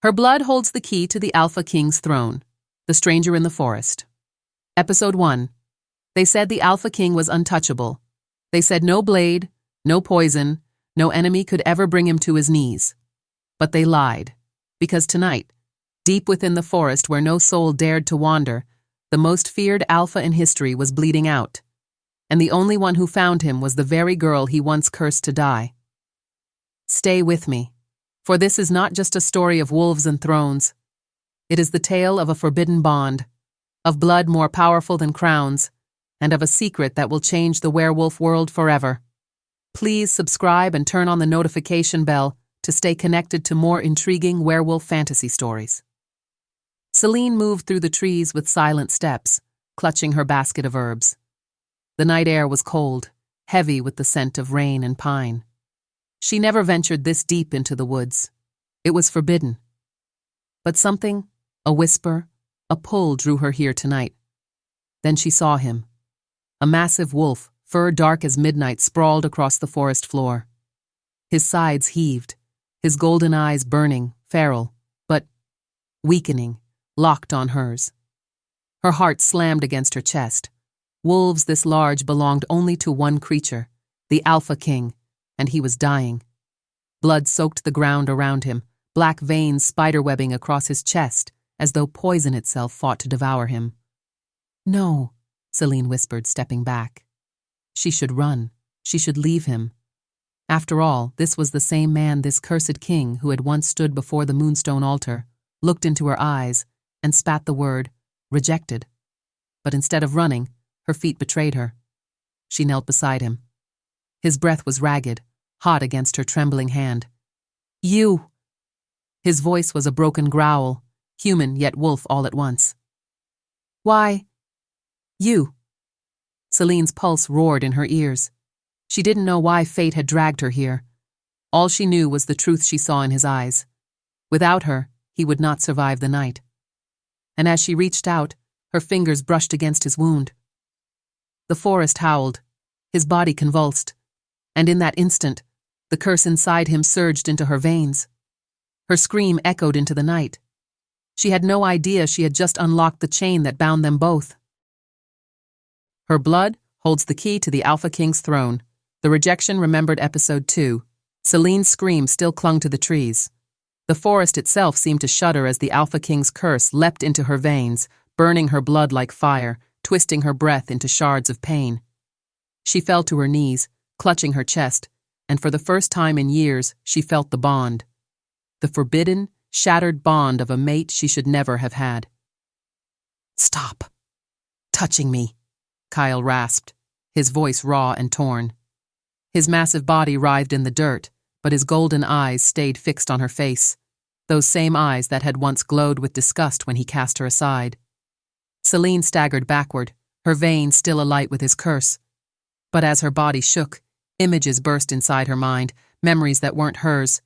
Her blood holds the key to the Alpha King's throne. The Stranger in the Forest. Episode 1. They said the Alpha King was untouchable. They said no blade, no poison, no enemy could ever bring him to his knees. But they lied. Because tonight, deep within the forest where no soul dared to wander, the most feared Alpha in history was bleeding out. And the only one who found him was the very girl he once cursed to die. Stay with me, for this is not just a story of wolves and thrones. It is the tale of a forbidden bond, of blood more powerful than crowns, and of a secret that will change the werewolf world forever. Please subscribe and turn on the notification bell to stay connected to more intriguing werewolf fantasy stories. Celine moved through the trees with silent steps, clutching her basket of herbs. The night air was cold, heavy with the scent of rain and pine. She never ventured this deep into the woods. It was forbidden. But something, a whisper, a pull drew her here tonight. Then she saw him. A massive wolf, fur dark as midnight, sprawled across the forest floor. His sides heaved, his golden eyes burning, feral, but weakening, locked on hers. Her heart slammed against her chest. Wolves this large belonged only to one creature, the Alpha King, and he was dying. Blood soaked the ground around him, black veins spiderwebbing across his chest, as though poison itself fought to devour him. No, Celine whispered, stepping back. She should run. She should leave him. After all, this was the same man, this cursed king, who had once stood before the moonstone altar, looked into her eyes, and spat the word, rejected. But instead of running, her feet betrayed her. She knelt beside him. His breath was ragged, hot against her trembling hand. You! His voice was a broken growl, human yet wolf all at once. Why? You! Celine's pulse roared in her ears. She didn't know why fate had dragged her here. All she knew was the truth she saw in his eyes. Without her, he would not survive the night. And as she reached out, her fingers brushed against his wound. The forest howled, his body convulsed, and in that instant, the curse inside him surged into her veins. Her scream echoed into the night. She had no idea she had just unlocked the chain that bound them both. Her blood holds the key to the Alpha King's throne. The Rejection remembered Episode 2. Celine's scream still clung to the trees. The forest itself seemed to shudder as the Alpha King's curse leapt into her veins, burning her blood like fire, twisting her breath into shards of pain. She fell to her knees, clutching her chest, and for the first time in years she felt the bond. The forbidden, shattered bond of a mate she should never have had. Stop touching me, Kyle rasped, his voice raw and torn. His massive body writhed in the dirt, but his golden eyes stayed fixed on her face, those same eyes that had once glowed with disgust when he cast her aside. Celine staggered backward, her veins still alight with his curse. But as her body shook, images burst inside her mind, memories that weren't hers,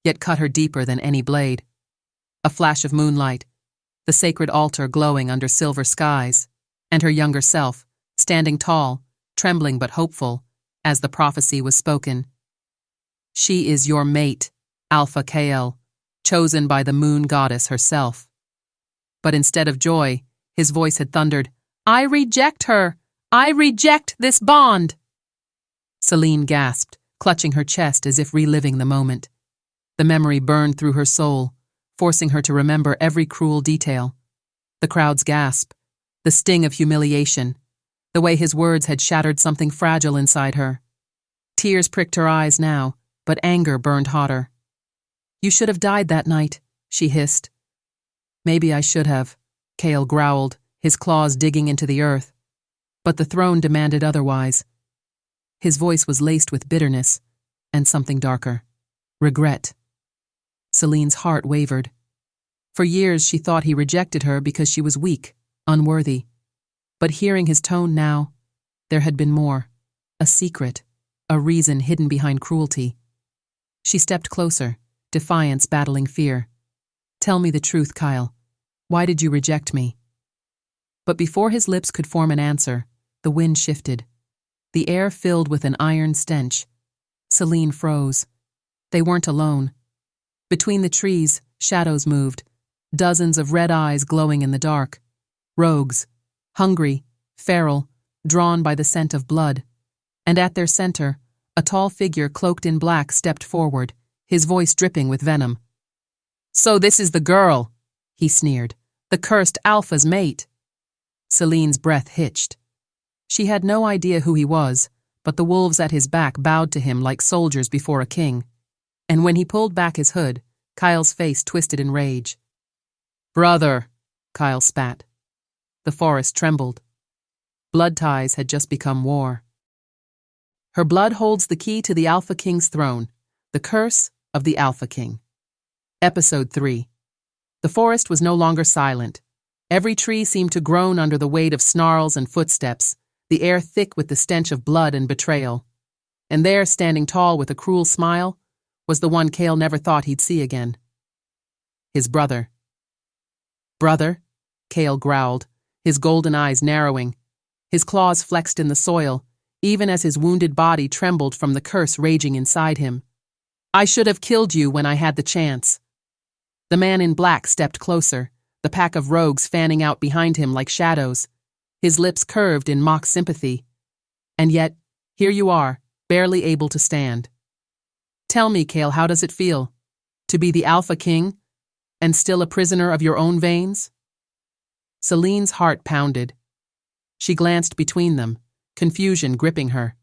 yet cut her deeper than any blade. A flash of moonlight, the sacred altar glowing under silver skies, and her younger self, standing tall, trembling but hopeful, as the prophecy was spoken. She is your mate, Alpha Kael, chosen by the moon goddess herself. But instead of joy, his voice had thundered, I reject her! I reject this bond! Celine gasped, clutching her chest as if reliving the moment. The memory burned through her soul, forcing her to remember every cruel detail. The crowd's gasp, the sting of humiliation, the way his words had shattered something fragile inside her. Tears pricked her eyes now, but anger burned hotter. You should have died that night, she hissed. Maybe I should have, Kael growled, his claws digging into the earth. But the throne demanded otherwise. His voice was laced with bitterness, and something darker. Regret. Celine's heart wavered. For years she thought he rejected her because she was weak, unworthy. But hearing his tone now, there had been more. A secret, a reason hidden behind cruelty. She stepped closer, defiance battling fear. Tell me the truth, Kyle. Why did you reject me? But before his lips could form an answer, the wind shifted. The air filled with an iron stench. Celine froze. They weren't alone. Between the trees, shadows moved, dozens of red eyes glowing in the dark. Rogues, hungry, feral, drawn by the scent of blood. And at their center, a tall figure cloaked in black stepped forward, his voice dripping with venom. "So this is the girl," he sneered. "The cursed Alpha's mate." Celine's breath hitched. She had no idea who he was, but the wolves at his back bowed to him like soldiers before a king. And when he pulled back his hood, Kyle's face twisted in rage. "Brother," Kyle spat. The forest trembled. Blood ties had just become war. Her blood holds the key to the Alpha King's throne, the curse of the Alpha King. Episode 3. The forest was no longer silent. Every tree seemed to groan under the weight of snarls and footsteps, the air thick with the stench of blood and betrayal. And there, standing tall with a cruel smile, was the one Cale never thought he'd see again. His brother. "Brother?" Cale growled, his golden eyes narrowing. His claws flexed in the soil, even as his wounded body trembled from the curse raging inside him. "I should have killed you when I had the chance." The man in black stepped closer, the pack of rogues fanning out behind him like shadows, his lips curved in mock sympathy. "And yet, here you are, barely able to stand. Tell me, Cale, how does it feel? To be the Alpha King, and still a prisoner of your own veins?" Celine's heart pounded. She glanced between them, confusion gripping her.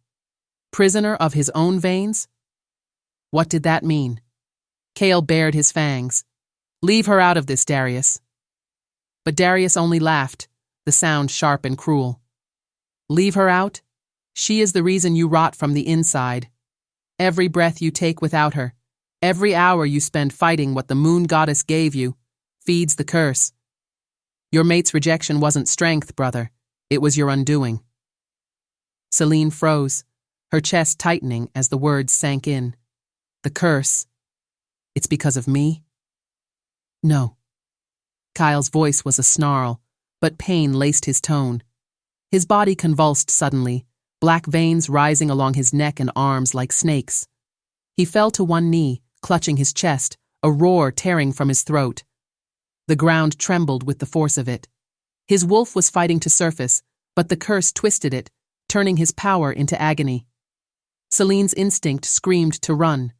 Prisoner of his own veins? What did that mean? Cale bared his fangs. "Leave her out of this, Darius." But Darius only laughed, the sound sharp and cruel. "Leave her out? She is the reason you rot from the inside. Every breath you take without her, every hour you spend fighting what the moon goddess gave you, feeds the curse. Your mate's rejection wasn't strength, brother. It was your undoing." Celine froze, her chest tightening as the words sank in. "The curse. It's because of me?" "No." Kyle's voice was a snarl, but pain laced his tone. His body convulsed suddenly, black veins rising along his neck and arms like snakes. He fell to one knee, clutching his chest, a roar tearing from his throat. The ground trembled with the force of it. His wolf was fighting to surface, but the curse twisted it, turning his power into agony. Celine's instinct screamed to run,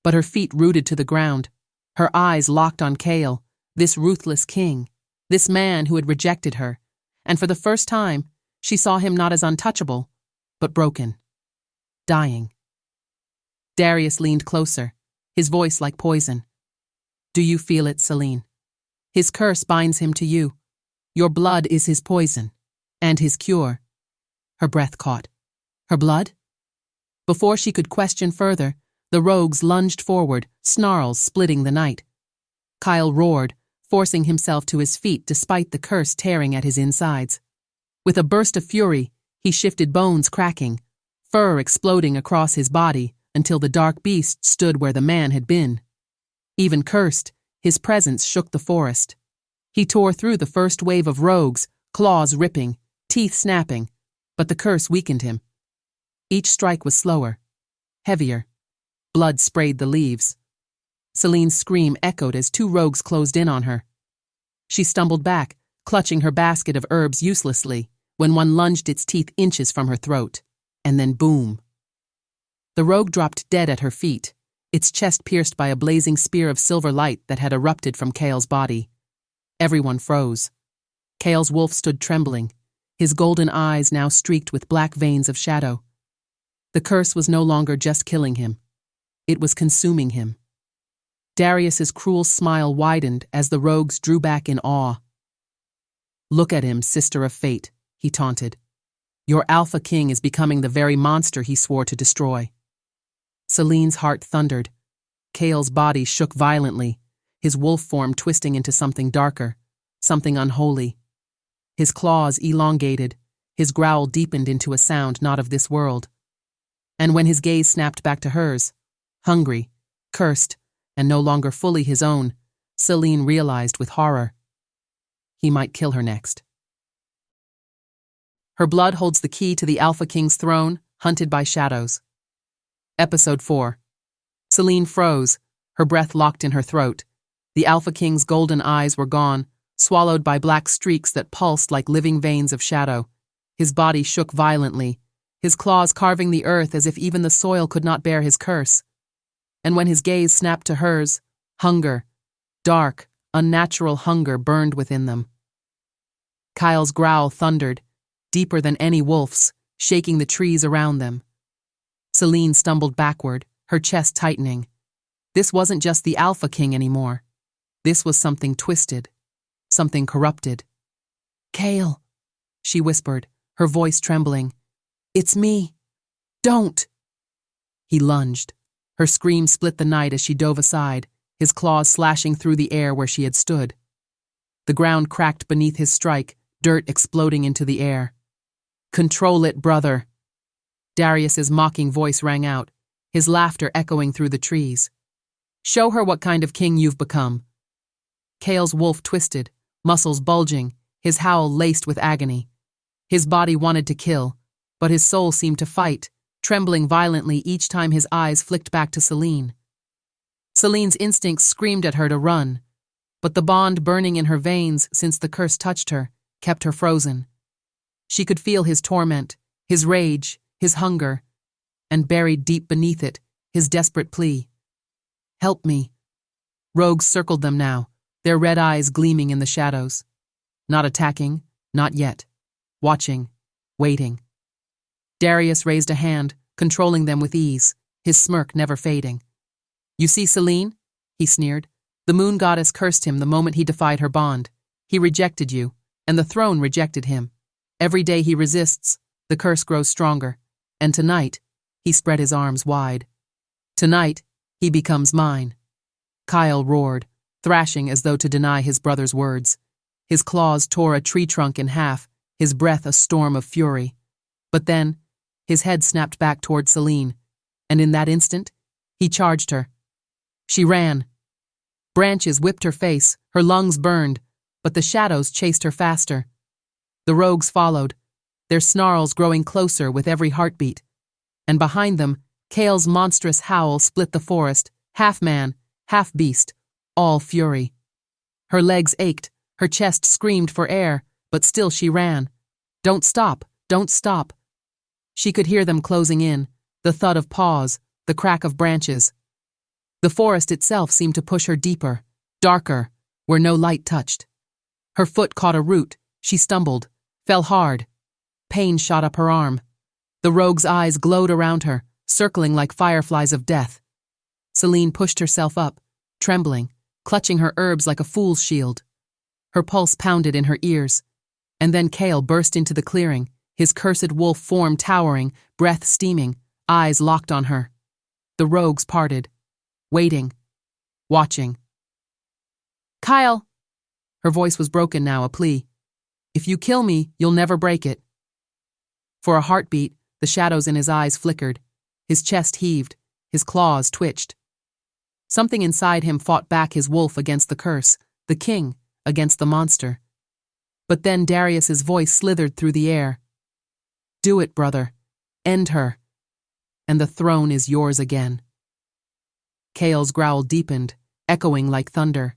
but her feet rooted to the ground, her eyes locked on Cale, this ruthless king, this man who had rejected her, and for the first time, she saw him not as untouchable, but broken, dying. Darius leaned closer, his voice like poison. "Do you feel it, Celine? His curse binds him to you. Your blood is his poison, and his cure." Her breath caught. Her blood? Before she could question further, the rogues lunged forward, snarls splitting the night. Kyle roared, forcing himself to his feet despite the curse tearing at his insides. With a burst of fury, he shifted bones cracking, fur exploding across his body until the dark beast stood where the man had been. Even cursed, his presence shook the forest. He tore through the first wave of rogues, claws ripping, teeth snapping, but the curse weakened him. Each strike was slower, heavier. Blood sprayed the leaves. Celine's scream echoed as two rogues closed in on her. She stumbled back, clutching her basket of herbs uselessly, when one lunged its teeth inches from her throat, and then boom. The rogue dropped dead at her feet, its chest pierced by a blazing spear of silver light that had erupted from Cale's body. Everyone froze. Cale's wolf stood trembling, his golden eyes now streaked with black veins of shadow. The curse was no longer just killing him. It was consuming him. Darius's cruel smile widened as the rogues drew back in awe. "Look at him, sister of fate," he taunted. "Your Alpha King is becoming the very monster he swore to destroy." Celine's heart thundered. Cale's body shook violently, his wolf form twisting into something darker, something unholy. His claws elongated, his growl deepened into a sound not of this world. And when his gaze snapped back to hers, hungry, cursed, and no longer fully his own, Celine realized with horror. He might kill her next. Her blood holds the key to the Alpha King's throne, hunted by shadows. Episode 4. Celine froze, her breath locked in her throat. The Alpha King's golden eyes were gone, swallowed by black streaks that pulsed like living veins of shadow. His body shook violently, his claws carving the earth as if even the soil could not bear his curse. And when his gaze snapped to hers, hunger, dark, unnatural hunger burned within them. Kyle's growl thundered, deeper than any wolf's, shaking the trees around them. Selene stumbled backward, her chest tightening. This wasn't just the Alpha King anymore. This was something twisted, something corrupted. "Kale," she whispered, her voice trembling. "It's me. Don't." He lunged. Her scream split the night as she dove aside, his claws slashing through the air where she had stood. The ground cracked beneath his strike, dirt exploding into the air. "Control it, brother." Darius's mocking voice rang out, his laughter echoing through the trees. "Show her what kind of king you've become." Kale's wolf twisted, muscles bulging, his howl laced with agony. His body wanted to kill, but his soul seemed to fight, trembling violently each time his eyes flicked back to Selene. Selene's instincts screamed at her to run, but the bond burning in her veins since the curse touched her kept her frozen. She could feel his torment, his rage, his hunger, and buried deep beneath it, his desperate plea. "Help me." Rogues circled them now, their red eyes gleaming in the shadows. Not attacking, not yet. Watching, waiting. Darius raised a hand, controlling them with ease, his smirk never fading. "You see, Selene?" he sneered. "The moon goddess cursed him the moment he defied her bond. He rejected you, and the throne rejected him. Every day he resists, the curse grows stronger. And tonight, he spread his arms wide. Tonight, he becomes mine." Kyle roared, thrashing as though to deny his brother's words. His claws tore a tree trunk in half, his breath a storm of fury. But then, his head snapped back toward Selene, and in that instant, he charged her. She ran. Branches whipped her face, her lungs burned, but the shadows chased her faster. The rogues followed, their snarls growing closer with every heartbeat. And behind them, Kale's monstrous howl split the forest, half man, half beast, all fury. Her legs ached, her chest screamed for air, but still she ran. "Don't stop, don't stop." She could hear them closing in, the thud of paws, the crack of branches. The forest itself seemed to push her deeper, darker, where no light touched. Her foot caught a root, she stumbled, fell hard. Pain shot up her arm. The rogue's eyes glowed around her, circling like fireflies of death. Selene pushed herself up, trembling, clutching her herbs like a fool's shield. Her pulse pounded in her ears. And then Kale burst into the clearing, his cursed wolf form towering, breath steaming, eyes locked on her. The rogues parted, waiting, watching. "Kyle!" Her voice was broken now, a plea. "If you kill me, you'll never break it." For a heartbeat, the shadows in his eyes flickered. His chest heaved, his claws twitched. Something inside him fought back his wolf against the curse, the king against the monster. But then Darius's voice slithered through the air. "Do it, brother. End her. And the throne is yours again." Kale's growl deepened, echoing like thunder.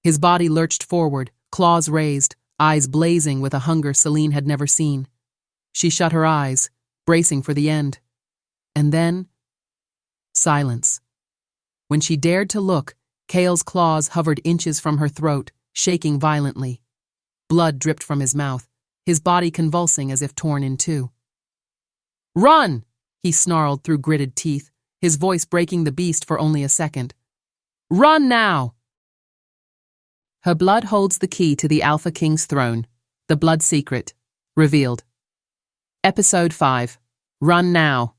His body lurched forward, claws raised, eyes blazing with a hunger Selene had never seen. She shut her eyes, bracing for the end. And then, silence. When she dared to look, Kale's claws hovered inches from her throat, shaking violently. Blood dripped from his mouth, his body convulsing as if torn in two. "Run!" he snarled through gritted teeth, his voice breaking the beast for only a second. "Run now!" Her blood holds the key to the Alpha King's throne. The Blood Secret. Revealed. Episode 5. Run now.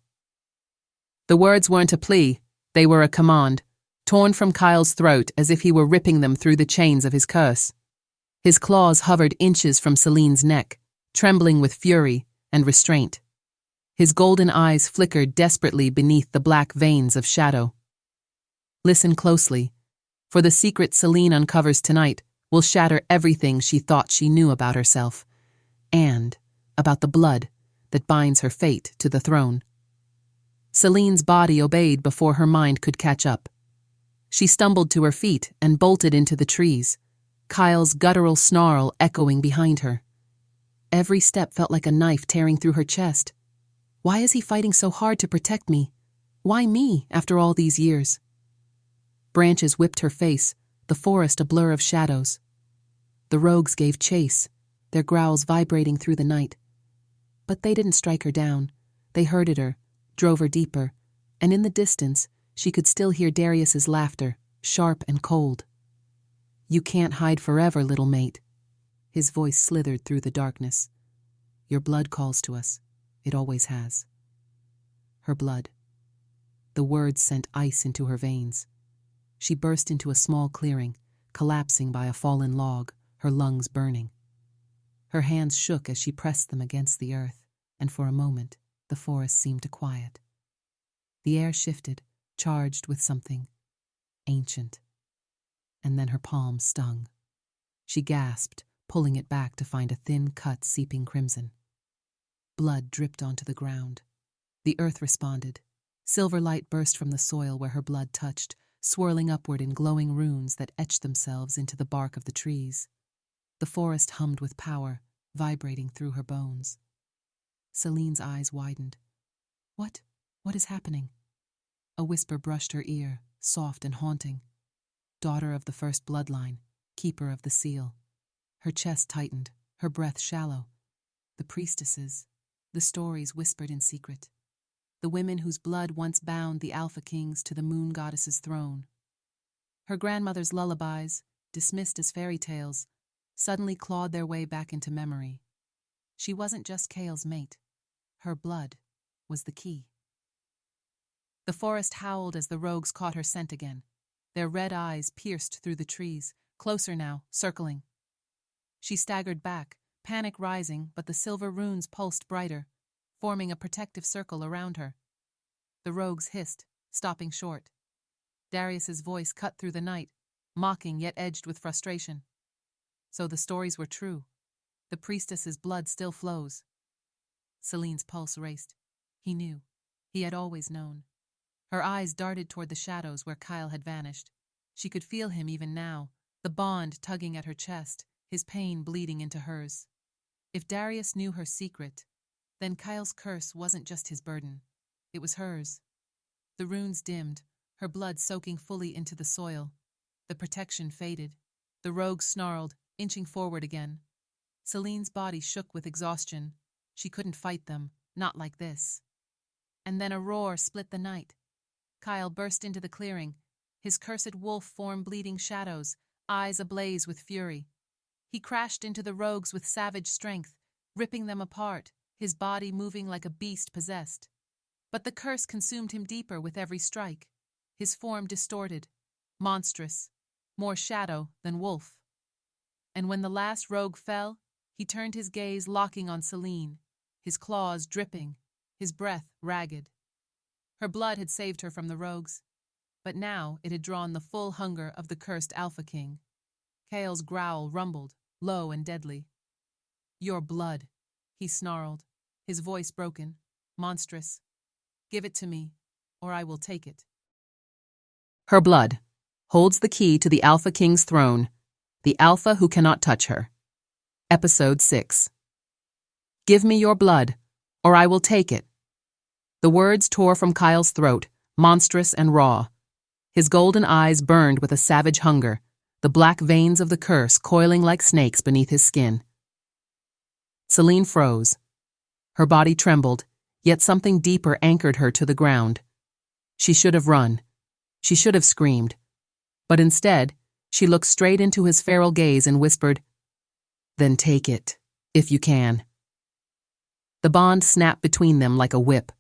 The words weren't a plea, they were a command, torn from Kyle's throat as if he were ripping them through the chains of his curse. His claws hovered inches from Selene's neck, trembling with fury and restraint. His golden eyes flickered desperately beneath the black veins of shadow. Listen closely, for the secret Selene uncovers tonight will shatter everything she thought she knew about herself, and about the blood that binds her fate to the throne. Selene's body obeyed before her mind could catch up. She stumbled to her feet and bolted into the trees, Kyle's guttural snarl echoing behind her. Every step felt like a knife tearing through her chest. Why is he fighting so hard to protect me? Why me, after all these years? Branches whipped her face, the forest a blur of shadows. The rogues gave chase, their growls vibrating through the night. But they didn't strike her down. They herded her, drove her deeper, and in the distance, she could still hear Darius's laughter, sharp and cold. "You can't hide forever, little mate." His voice slithered through the darkness. "Your blood calls to us. It always has." Her blood. The words sent ice into her veins. She burst into a small clearing, collapsing by a fallen log, her lungs burning. Her hands shook as she pressed them against the earth, and for a moment, the forest seemed to quiet. The air shifted, charged with something ancient. And then her palm stung. She gasped, pulling it back to find a thin cut seeping crimson. Blood dripped onto the ground. The earth responded. Silver light burst from the soil where her blood touched, swirling upward in glowing runes that etched themselves into the bark of the trees. The forest hummed with power, vibrating through her bones. Celine's eyes widened. What is happening?" A whisper brushed her ear, soft and haunting. "Daughter of the first bloodline, keeper of the seal." Her chest tightened, her breath shallow. The priestesses, the stories whispered in secret. The women whose blood once bound the Alpha Kings to the moon goddess's throne. Her grandmother's lullabies, dismissed as fairy tales, suddenly clawed their way back into memory. She wasn't just Kale's mate. Her blood was the key. The forest howled as the rogues caught her scent again. Their red eyes pierced through the trees, closer now, circling. She staggered back, panic rising, but the silver runes pulsed brighter, forming a protective circle around her. The rogues hissed, stopping short. Darius's voice cut through the night, mocking yet edged with frustration. So the stories were true. The priestess's blood still flows. Celine's pulse raced. He knew. He had always known. Her eyes darted toward the shadows where Kyle had vanished. She could feel him even now, the bond tugging at her chest, his pain bleeding into hers. If Darius knew her secret, then Kyle's curse wasn't just his burden. It was hers. The runes dimmed, her blood soaking fully into the soil. The protection faded. The rogues snarled, inching forward again. Celine's body shook with exhaustion. She couldn't fight them, not like this. And then a roar split the night. Kyle burst into the clearing, his cursed wolf form bleeding shadows, eyes ablaze with fury. He crashed into the rogues with savage strength, ripping them apart, his body moving like a beast possessed. But the curse consumed him deeper with every strike, his form distorted, monstrous, more shadow than wolf. And when the last rogue fell, he turned his gaze locking on Celine, his claws dripping, his breath ragged. Her blood had saved her from the rogues, but now it had drawn the full hunger of the cursed Alpha King. Kale's growl rumbled, low and deadly. "Your blood," he snarled, his voice broken, monstrous. "Give it to me, or I will take it." Her blood holds the key to the Alpha King's throne, the Alpha who cannot touch her. Episode 6. "Give me your blood, or I will take it." The words tore from Kyle's throat, monstrous and raw. His golden eyes burned with a savage hunger, the black veins of the curse coiling like snakes beneath his skin. Celine froze. Her body trembled, yet something deeper anchored her to the ground. She should have run. She should have screamed. But instead, she looked straight into his feral gaze and whispered, "Then take it, if you can." The bond snapped between them like a whip.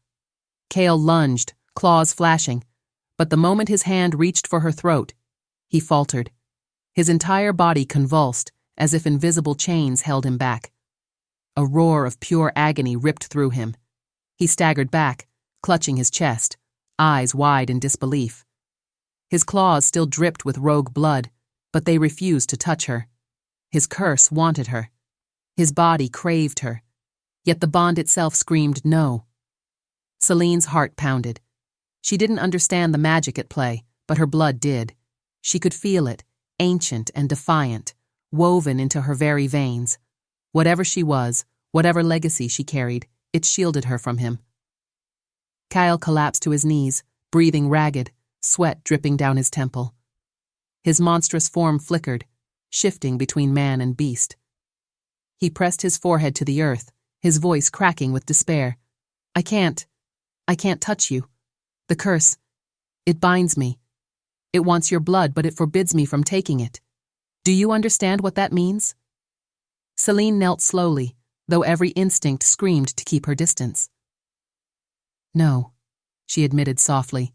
Kale lunged, claws flashing, but the moment his hand reached for her throat, he faltered. His entire body convulsed, as if invisible chains held him back. A roar of pure agony ripped through him. He staggered back, clutching his chest, eyes wide in disbelief. His claws still dripped with rogue blood, but they refused to touch her. His curse wanted her. His body craved her. Yet the bond itself screamed no. Celine's heart pounded. She didn't understand the magic at play, but her blood did. She could feel it, ancient and defiant, woven into her very veins. Whatever she was, whatever legacy she carried, it shielded her from him. Kyle collapsed to his knees, breathing ragged, sweat dripping down his temple. His monstrous form flickered, shifting between man and beast. He pressed his forehead to the earth, his voice cracking with despair. I can't touch you. The curse, it binds me. It wants your blood, but it forbids me from taking it. Do you understand what that means? Celine knelt slowly, though every instinct screamed to keep her distance. No, she admitted softly,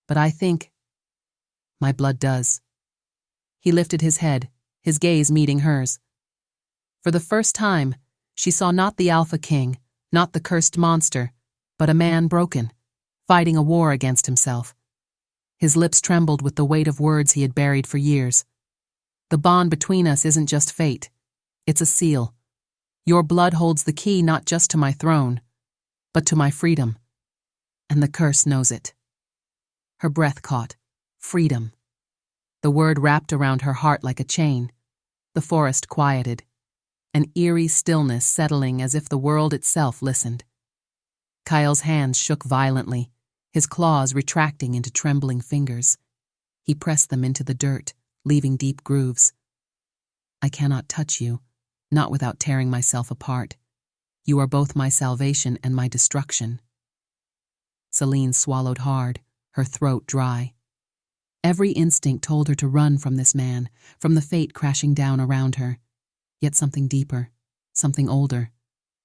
but I think my blood does. He lifted his head, his gaze meeting hers. For the first time, she saw not the Alpha King, not the cursed monster, but a man broken, fighting a war against himself. His lips trembled with the weight of words he had buried for years. The bond between us isn't just fate. It's a seal. Your blood holds the key not just to my throne, but to my freedom. And the curse knows it. Her breath caught. Freedom. The word wrapped around her heart like a chain. The forest quieted. An eerie stillness settling as if the world itself listened. Kyle's hands shook violently, his claws retracting into trembling fingers. He pressed them into the dirt, leaving deep grooves. I cannot touch you, not without tearing myself apart. You are both my salvation and my destruction. Celine swallowed hard, her throat dry. Every instinct told her to run from this man, from the fate crashing down around her. Yet something deeper, something older,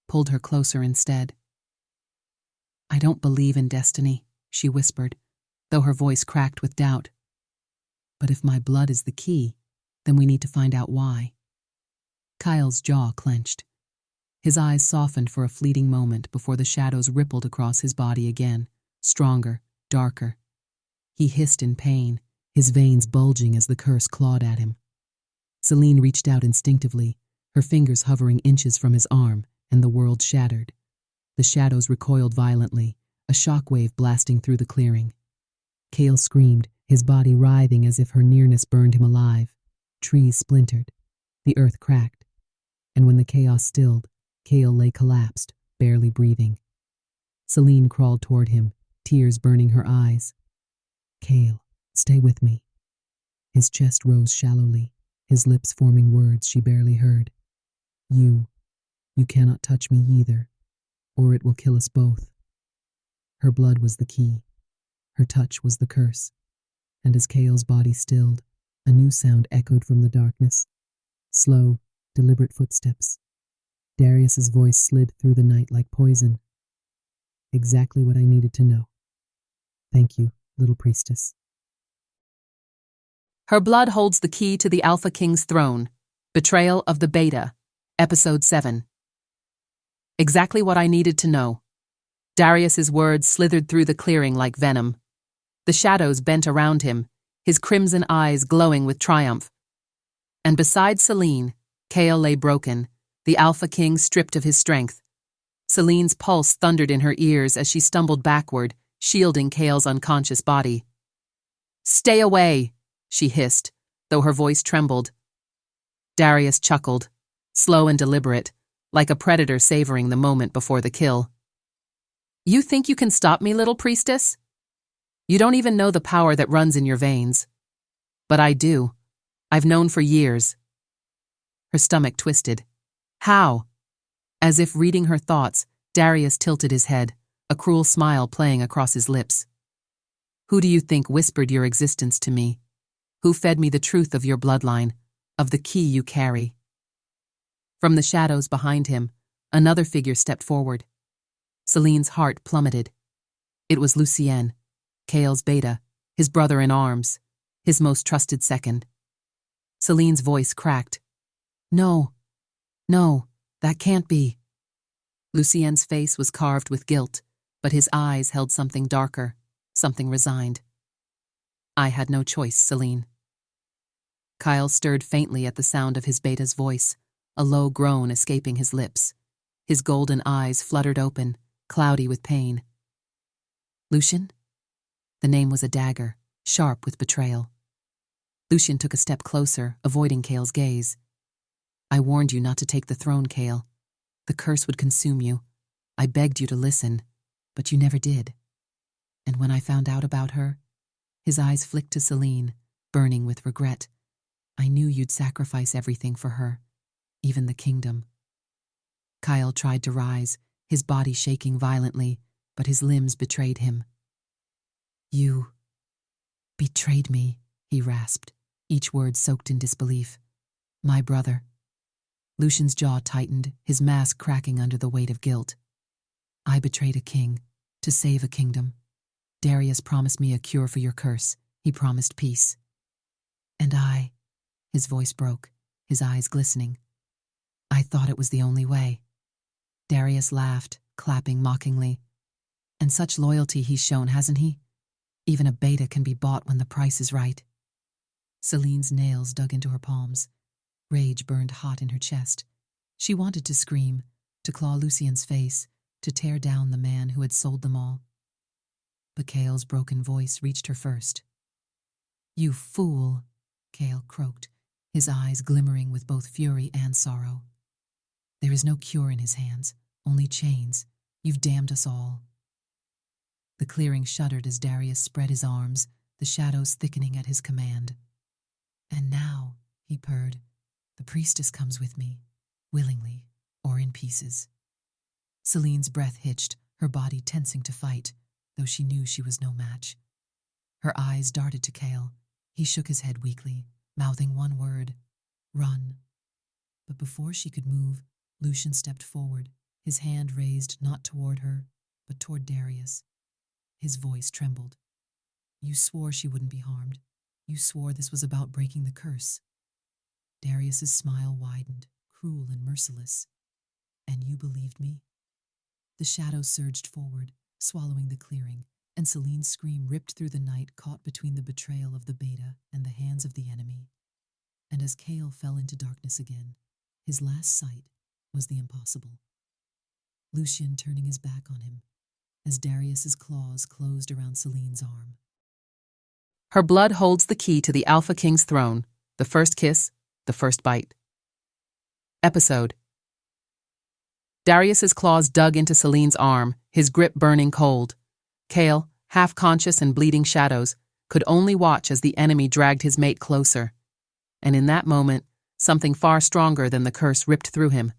pulled her closer instead. I don't believe in destiny, she whispered, though her voice cracked with doubt. But if my blood is the key, then we need to find out why. Kyle's jaw clenched. His eyes softened for a fleeting moment before the shadows rippled across his body again, stronger, darker. He hissed in pain, his veins bulging as the curse clawed at him. Celine reached out instinctively, her fingers hovering inches from his arm, and the world shattered. The shadows recoiled violently, a shockwave blasting through the clearing. Kale screamed, his body writhing as if her nearness burned him alive. Trees splintered. The earth cracked. And when the chaos stilled, Kale lay collapsed, barely breathing. Celine crawled toward him, tears burning her eyes. Kale, stay with me. His chest rose shallowly, his lips forming words she barely heard. You cannot touch me either, or it will kill us both. Her blood was the key. Her touch was the curse. And as Kale's body stilled, a new sound echoed from the darkness. Slow, deliberate footsteps. Darius's voice slid through the night like poison. Exactly what I needed to know. Thank you, little priestess. Her blood holds the key to the Alpha King's throne. Betrayal of the Beta, Episode 7. Exactly what I needed to know. Darius's words slithered through the clearing like venom. The shadows bent around him, his crimson eyes glowing with triumph. And beside Celine, Kale lay broken, the Alpha King stripped of his strength. Celine's pulse thundered in her ears as she stumbled backward, shielding Kale's unconscious body. Stay away, she hissed, though her voice trembled. Darius chuckled, slow and deliberate, like a predator savoring the moment before the kill. You think you can stop me, little priestess? You don't even know the power that runs in your veins. But I do. I've known for years. Her stomach twisted. How? As if reading her thoughts, Darius tilted his head, a cruel smile playing across his lips. Who do you think whispered your existence to me? Who fed me the truth of your bloodline, of the key you carry? From the shadows behind him, another figure stepped forward. Celine's heart plummeted. It was Lucien, Kale's beta, his brother in arms, his most trusted second. Celine's voice cracked. No, that can't be. Lucien's face was carved with guilt, but his eyes held something darker, something resigned. I had no choice, Celine. Kyle stirred faintly at the sound of his beta's voice, a low groan escaping his lips. His golden eyes fluttered open, cloudy with pain. Lucien? The name was a dagger, sharp with betrayal. Lucien took a step closer, avoiding Cale's gaze. I warned you not to take the throne, Cale. The curse would consume you. I begged you to listen, but you never did. And when I found out about her, his eyes flicked to Celine, burning with regret. I knew you'd sacrifice everything for her, even the kingdom. Kyle tried to rise, his body shaking violently, but his limbs betrayed him. You betrayed me, he rasped, each word soaked in disbelief. My brother. Lucien's jaw tightened, his mask cracking under the weight of guilt. I betrayed a king, to save a kingdom. Darius promised me a cure for your curse. He promised peace. And I, his voice broke, his eyes glistening. I thought it was the only way. Darius laughed, clapping mockingly. And such loyalty he's shown, hasn't he? Even a beta can be bought when the price is right. Celine's nails dug into her palms. Rage burned hot in her chest. She wanted to scream, to claw Lucien's face, to tear down the man who had sold them all. But Cale's broken voice reached her first. You fool, Cale croaked, his eyes glimmering with both fury and sorrow. There is no cure in his hands, only chains. You've damned us all. The clearing shuddered as Darius spread his arms, the shadows thickening at his command. And now, he purred, the priestess comes with me, willingly or in pieces. Celine's breath hitched, her body tensing to fight, though she knew she was no match. Her eyes darted to Cale. He shook his head weakly, mouthing one word, run. But before she could move, Lucien stepped forward, his hand raised not toward her, but toward Darius. His voice trembled. You swore she wouldn't be harmed. You swore this was about breaking the curse. Darius's smile widened, cruel and merciless. And you believed me? The shadows surged forward, swallowing the clearing, and Celine's scream ripped through the night caught between the betrayal of the beta and the hands of the enemy. And as Cale fell into darkness again, his last sight was the impossible. Lucien turning his back on him, as Darius's claws closed around Celine's arm. Her blood holds the key to the Alpha King's throne, the first kiss, the first bite. Episode. Darius's claws dug into Celine's arm, his grip burning cold. Cale, half-conscious and bleeding shadows, could only watch as the enemy dragged his mate closer. And in that moment, something far stronger than the curse ripped through him.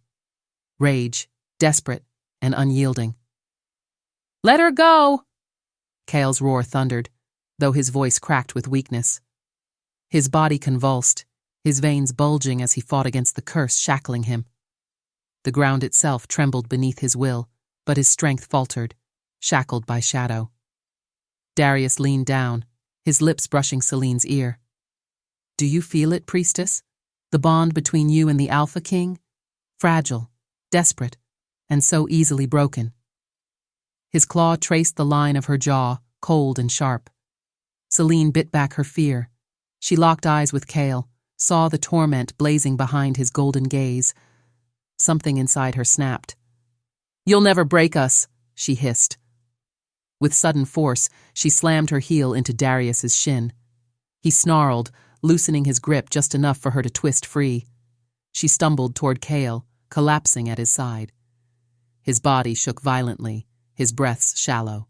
Rage, desperate and unyielding. Let her go! Cale's roar thundered, though his voice cracked with weakness. His body convulsed, his veins bulging as he fought against the curse shackling him. The ground itself trembled beneath his will, but his strength faltered, shackled by shadow. Darius leaned down, his lips brushing Celine's ear. Do you feel it, priestess? The bond between you and the Alpha King? Fragile, desperate, and so easily broken. His claw traced the line of her jaw, cold and sharp. Celine bit back her fear. She locked eyes with Cale, saw the torment blazing behind his golden gaze. Something inside her snapped. You'll never break us, she hissed. With sudden force, she slammed her heel into Darius's shin. He snarled, loosening his grip just enough for her to twist free. She stumbled toward Cale, collapsing at his side. His body shook violently, his breaths shallow.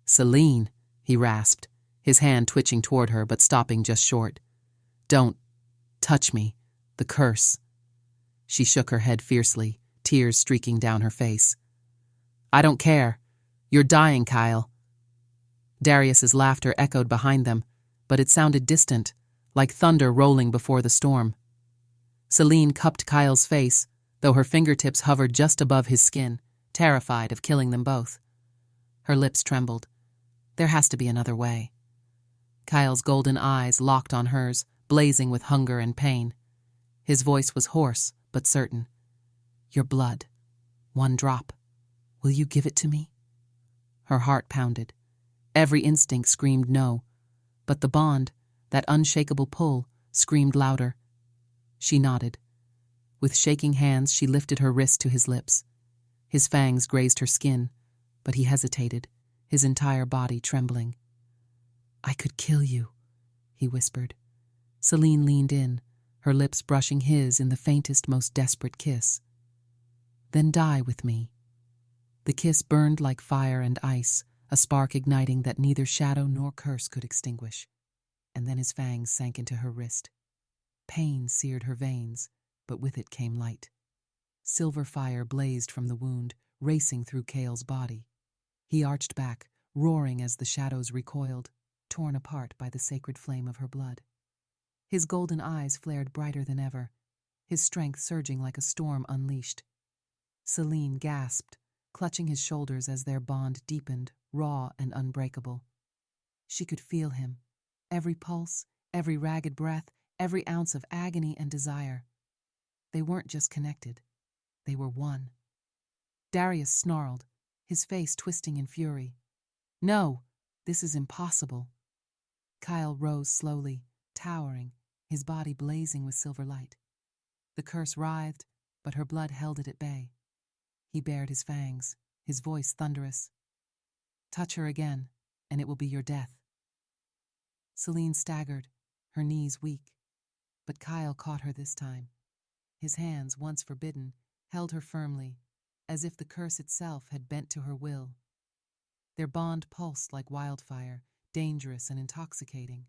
Celine, he rasped, his hand twitching toward her but stopping just short. Don't touch me, the curse. She shook her head fiercely, tears streaking down her face. I don't care. You're dying, Kyle. Darius's laughter echoed behind them, but it sounded distant, like thunder rolling before the storm. Celine cupped Kyle's face, though her fingertips hovered just above his skin, terrified of killing them both. Her lips trembled. There has to be another way. Kyle's golden eyes locked on hers, blazing with hunger and pain. His voice was hoarse, but certain. Your blood. One drop. Will you give it to me? Her heart pounded. Every instinct screamed no, but the bond, that unshakable pull, screamed louder. She nodded. With shaking hands, she lifted her wrist to his lips. His fangs grazed her skin, but he hesitated, his entire body trembling. I could kill you, he whispered. Celine leaned in, her lips brushing his in the faintest, most desperate kiss. Then die with me. The kiss burned like fire and ice, a spark igniting that neither shadow nor curse could extinguish. And then his fangs sank into her wrist. Pain seared her veins, but with it came light. Silver fire blazed from the wound, racing through Cale's body. He arched back, roaring as the shadows recoiled, torn apart by the sacred flame of her blood. His golden eyes flared brighter than ever, his strength surging like a storm unleashed. Celine gasped, clutching his shoulders as their bond deepened, raw and unbreakable. She could feel him, every pulse, every ragged breath, every ounce of agony and desire. They weren't just connected, they were one. Darius snarled, his face twisting in fury. No, this is impossible. Kyle rose slowly, towering, his body blazing with silver light. The curse writhed, but her blood held it at bay. He bared his fangs, his voice thunderous. Touch her again, and it will be your death. Celine staggered, her knees weak. But Kyle caught her this time. His hands, once forbidden, held her firmly, as if the curse itself had bent to her will. Their bond pulsed like wildfire, dangerous and intoxicating.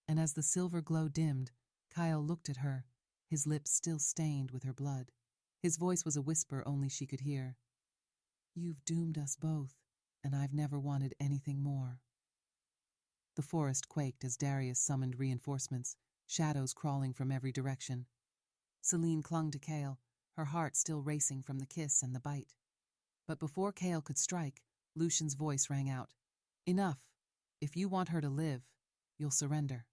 And as the silver glow dimmed, Kyle looked at her, his lips still stained with her blood. His voice was a whisper only she could hear. You've doomed us both, and I've never wanted anything more. The forest quaked as Darius summoned reinforcements, shadows crawling from every direction. Celine clung to Cale, her heart still racing from the kiss and the bite. But before Cale could strike, Lucian's voice rang out. Enough. If you want her to live, you'll surrender.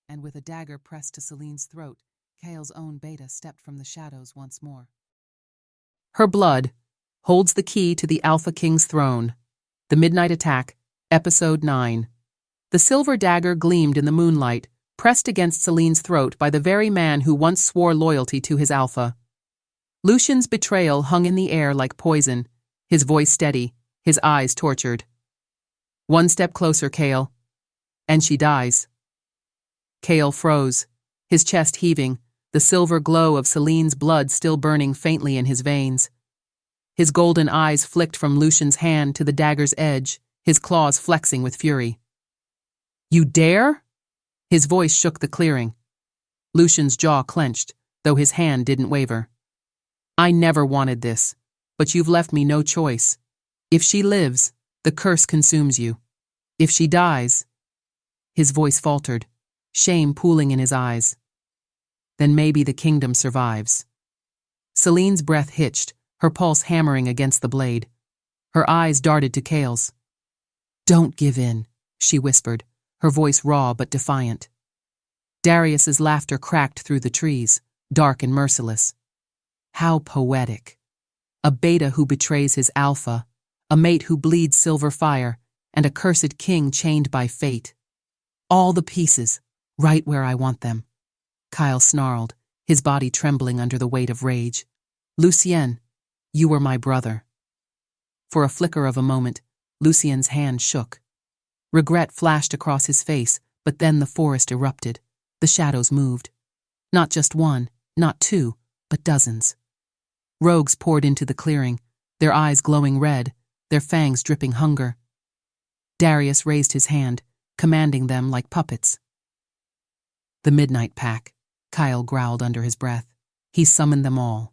And with a dagger pressed to Celine's throat, Cale's own Beta stepped from the shadows once more. Her blood holds the key to the Alpha King's throne. The Midnight Attack, Episode 9. The silver dagger gleamed in the moonlight, pressed against Celine's throat by the very man who once swore loyalty to his Alpha. Lucian's betrayal hung in the air like poison, his voice steady, his eyes tortured. One step closer, Cale, and she dies. Cale froze, his chest heaving, the silver glow of Celine's blood still burning faintly in his veins. His golden eyes flicked from Lucian's hand to the dagger's edge, his claws flexing with fury. You dare? His voice shook the clearing. Lucian's jaw clenched, though his hand didn't waver. I never wanted this, but you've left me no choice. If she lives, the curse consumes you. If she dies... His voice faltered, shame pooling in his eyes. Then maybe the kingdom survives. Celine's breath hitched, her pulse hammering against the blade. Her eyes darted to Cale's. Don't give in, she whispered, her voice raw but defiant. Darius's laughter cracked through the trees, dark and merciless. How poetic. A beta who betrays his alpha, a mate who bleeds silver fire, and a cursed king chained by fate. All the pieces, right where I want them. Kyle snarled, his body trembling under the weight of rage. Lucien, you were my brother. For a flicker of a moment, Lucien's hand shook. Regret flashed across his face, but then the forest erupted. The shadows moved. Not just one, not two, but dozens. Rogues poured into the clearing, their eyes glowing red, their fangs dripping hunger. Darius raised his hand, commanding them like puppets. The Midnight Pack, Kyle growled under his breath. He summoned them all.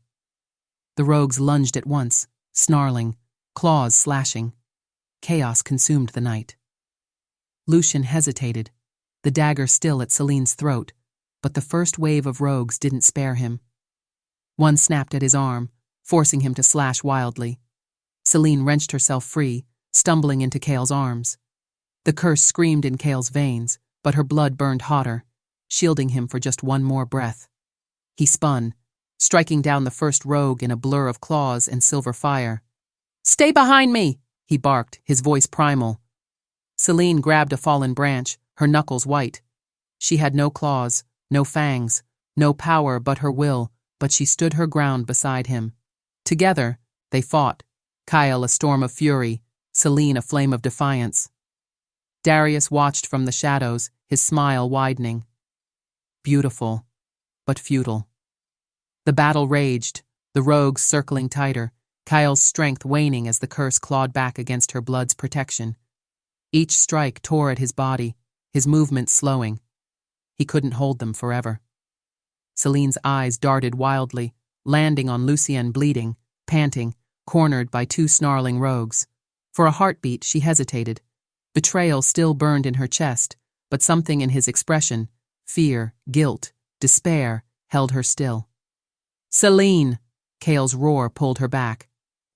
The rogues lunged at once, snarling, claws slashing. Chaos consumed the night. Lucian hesitated, the dagger still at Celine's throat, but the first wave of rogues didn't spare him. One snapped at his arm, forcing him to slash wildly. Celine wrenched herself free, stumbling into Cale's arms. The curse screamed in Cale's veins, but her blood burned hotter, shielding him for just one more breath. He spun, striking down the first rogue in a blur of claws and silver fire. Stay behind me, he barked, his voice primal. Celine grabbed a fallen branch, her knuckles white. She had no claws, no fangs, no power but her will, but she stood her ground beside him. Together, they fought, Kyle a storm of fury, Celine a flame of defiance. Darius watched from the shadows, his smile widening. Beautiful, but futile. The battle raged, the rogues circling tighter, Kyle's strength waning as the curse clawed back against her blood's protection. Each strike tore at his body, his movements slowing. He couldn't hold them forever. Celine's eyes darted wildly, landing on Lucien bleeding, panting, cornered by two snarling rogues. For a heartbeat, she hesitated. Betrayal still burned in her chest, but something in his expression, fear, guilt, despair, held her still. "Celine!" Cale's roar pulled her back.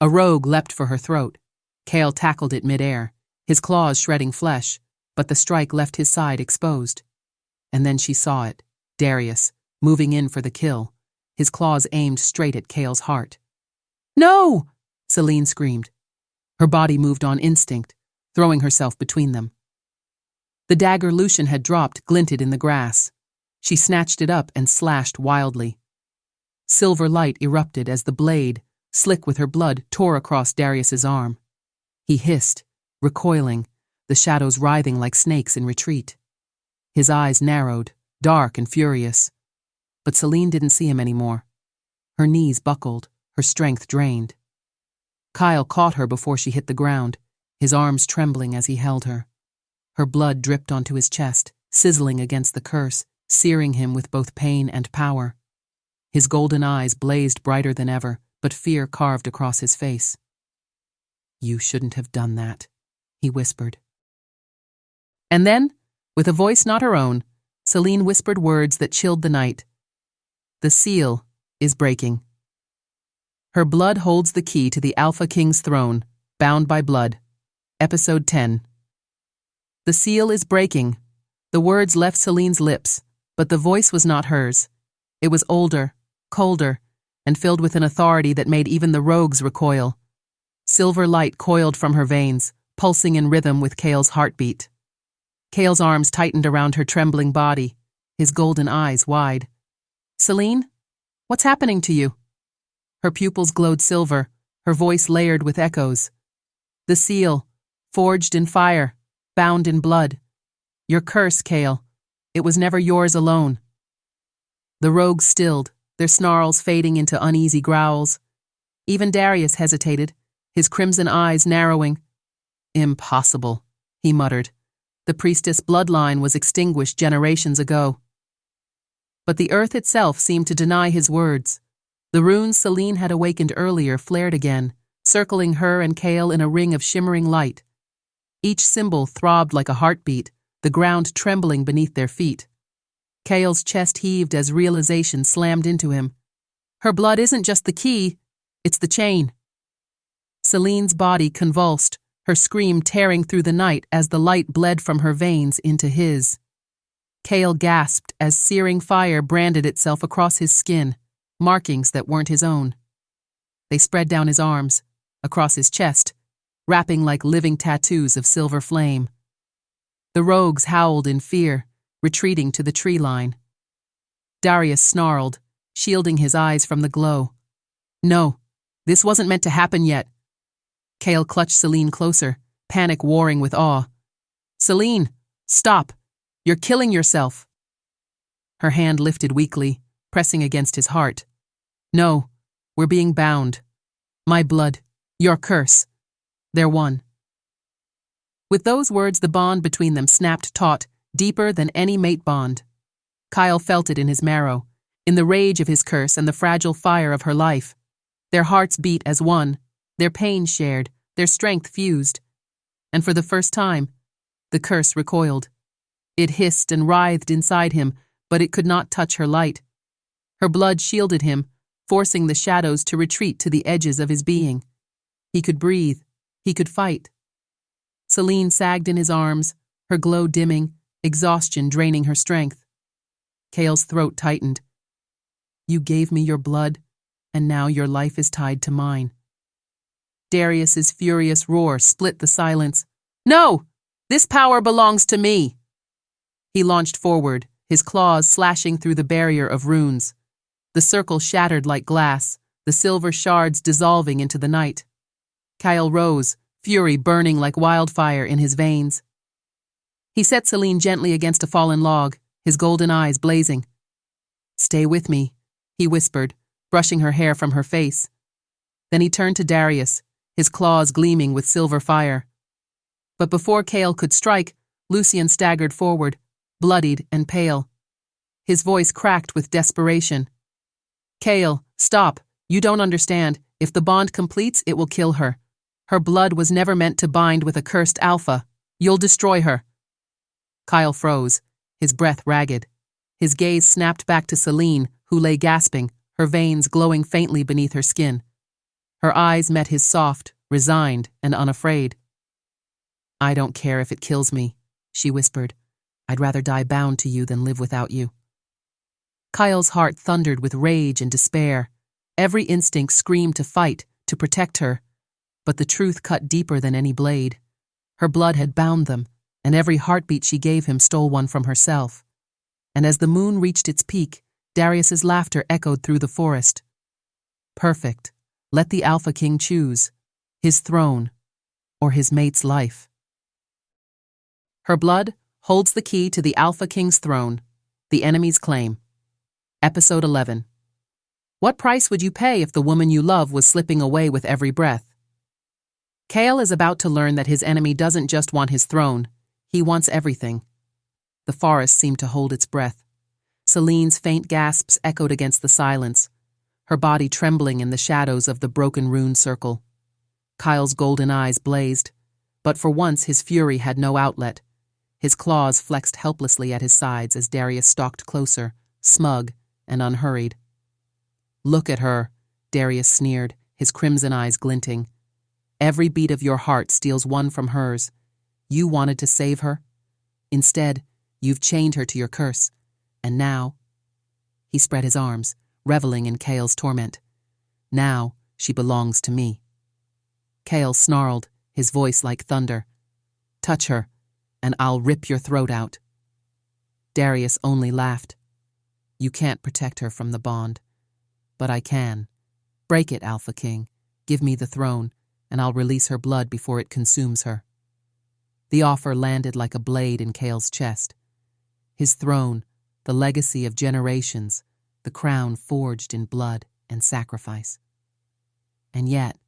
A rogue leapt for her throat. Cale tackled it midair, his claws shredding flesh, but the strike left his side exposed. And then she saw it, Darius, moving in for the kill, his claws aimed straight at Cale's heart. "No!" Celine screamed. Her body moved on instinct, throwing herself between them. The dagger Lucien had dropped glinted in the grass. She snatched it up and slashed wildly. Silver light erupted as the blade, slick with her blood, tore across Darius's arm. He hissed, recoiling, the shadows writhing like snakes in retreat. His eyes narrowed, dark and furious. But Celine didn't see him anymore. Her knees buckled, her strength drained. Kyle caught her before she hit the ground, his arms trembling as he held her. Her blood dripped onto his chest, sizzling against the curse, searing him with both pain and power. His golden eyes blazed brighter than ever, but fear carved across his face. "You shouldn't have done that," he whispered. And then, with a voice not her own, Celine whispered words that chilled the night. "The seal is breaking. Her blood holds the key to the Alpha King's throne, bound by blood." Episode 10. The seal is breaking. The words left Celine's lips, but the voice was not hers. It was older, colder, and filled with an authority that made even the rogues recoil. Silver light coiled from her veins, pulsing in rhythm with Cale's heartbeat. Cale's arms tightened around her trembling body, his golden eyes wide. "Celine, what's happening to you?" Her pupils glowed silver, her voice layered with echoes. "The seal, forged in fire, bound in blood. Your curse, Cale. It was never yours alone." The rogues stilled, their snarls fading into uneasy growls. Even Darius hesitated, his crimson eyes narrowing. "Impossible," he muttered. "The priestess bloodline was extinguished generations ago." But the earth itself seemed to deny his words. The runes Celine had awakened earlier flared again, circling her and Cale in a ring of shimmering light. Each symbol throbbed like a heartbeat, the ground trembling beneath their feet. Cale's chest heaved as realization slammed into him. Her blood isn't just the key, it's the chain. Celine's body convulsed, her scream tearing through the night as the light bled from her veins into his. Cale gasped as searing fire branded itself across his skin, markings that weren't his own. They spread down his arms, across his chest, wrapping like living tattoos of silver flame. The rogues howled in fear, retreating to the tree line. Darius snarled, shielding his eyes from the glow. "No, this wasn't meant to happen yet." Cale clutched Celine closer, panic warring with awe. "Celine, stop! You're killing yourself!" Her hand lifted weakly, pressing against his heart. "No, we're being bound. My blood, your curse. They're one." With those words, the bond between them snapped taut, deeper than any mate bond. Kyle felt it in his marrow, in the rage of his curse and the fragile fire of her life. Their hearts beat as one, their pain shared, their strength fused. And for the first time, the curse recoiled. It hissed and writhed inside him, but it could not touch her light. Her blood shielded him, forcing the shadows to retreat to the edges of his being. He could breathe. He could fight. Celine sagged in his arms, her glow dimming, exhaustion draining her strength. Cale's throat tightened. "You gave me your blood, and now your life is tied to mine." Darius's furious roar split the silence. "No! This power belongs to me!" He launched forward, his claws slashing through the barrier of runes. The circle shattered like glass, the silver shards dissolving into the night. Kyle rose, fury burning like wildfire in his veins. He set Celine gently against a fallen log, his golden eyes blazing. "Stay with me," he whispered, brushing her hair from her face. Then he turned to Darius, his claws gleaming with silver fire. But before Cale could strike, Lucien staggered forward, bloodied and pale. His voice cracked with desperation. "Cale, stop. You don't understand. If the bond completes, it will kill her. Her blood was never meant to bind with a cursed alpha. You'll destroy her." Kyle froze, his breath ragged. His gaze snapped back to Celine, who lay gasping, her veins glowing faintly beneath her skin. Her eyes met his soft, resigned, and unafraid. "I don't care if it kills me," she whispered. "I'd rather die bound to you than live without you." Kyle's heart thundered with rage and despair. Every instinct screamed to fight, to protect her. But the truth cut deeper than any blade. Her blood had bound them, and every heartbeat she gave him stole one from herself. And as the moon reached its peak, Darius's laughter echoed through the forest. "Perfect. Let the Alpha King choose. His throne, or his mate's life." Her blood holds the key to the Alpha King's throne, the enemy's claim. Episode 11. What price would you pay if the woman you love was slipping away with every breath? Cale is about to learn that his enemy doesn't just want his throne, he wants everything. The forest seemed to hold its breath. Celine's faint gasps echoed against the silence, her body trembling in the shadows of the broken rune circle. Kyle's golden eyes blazed, but for once his fury had no outlet. His claws flexed helplessly at his sides as Darius stalked closer, smug and unhurried. "Look at her," Darius sneered, his crimson eyes glinting. "Every beat of your heart steals one from hers. You wanted to save her. Instead, you've chained her to your curse. And now—" He spread his arms, reveling in Cale's torment. "Now she belongs to me." Cale snarled, his voice like thunder. "Touch her, and I'll rip your throat out." Darius only laughed. "You can't protect her from the bond. But I can. Break it, Alpha King. Give me the throne, and I'll release her blood before it consumes her." The offer landed like a blade in Cale's chest. His throne, the legacy of generations, the crown forged in blood and sacrifice. And yet,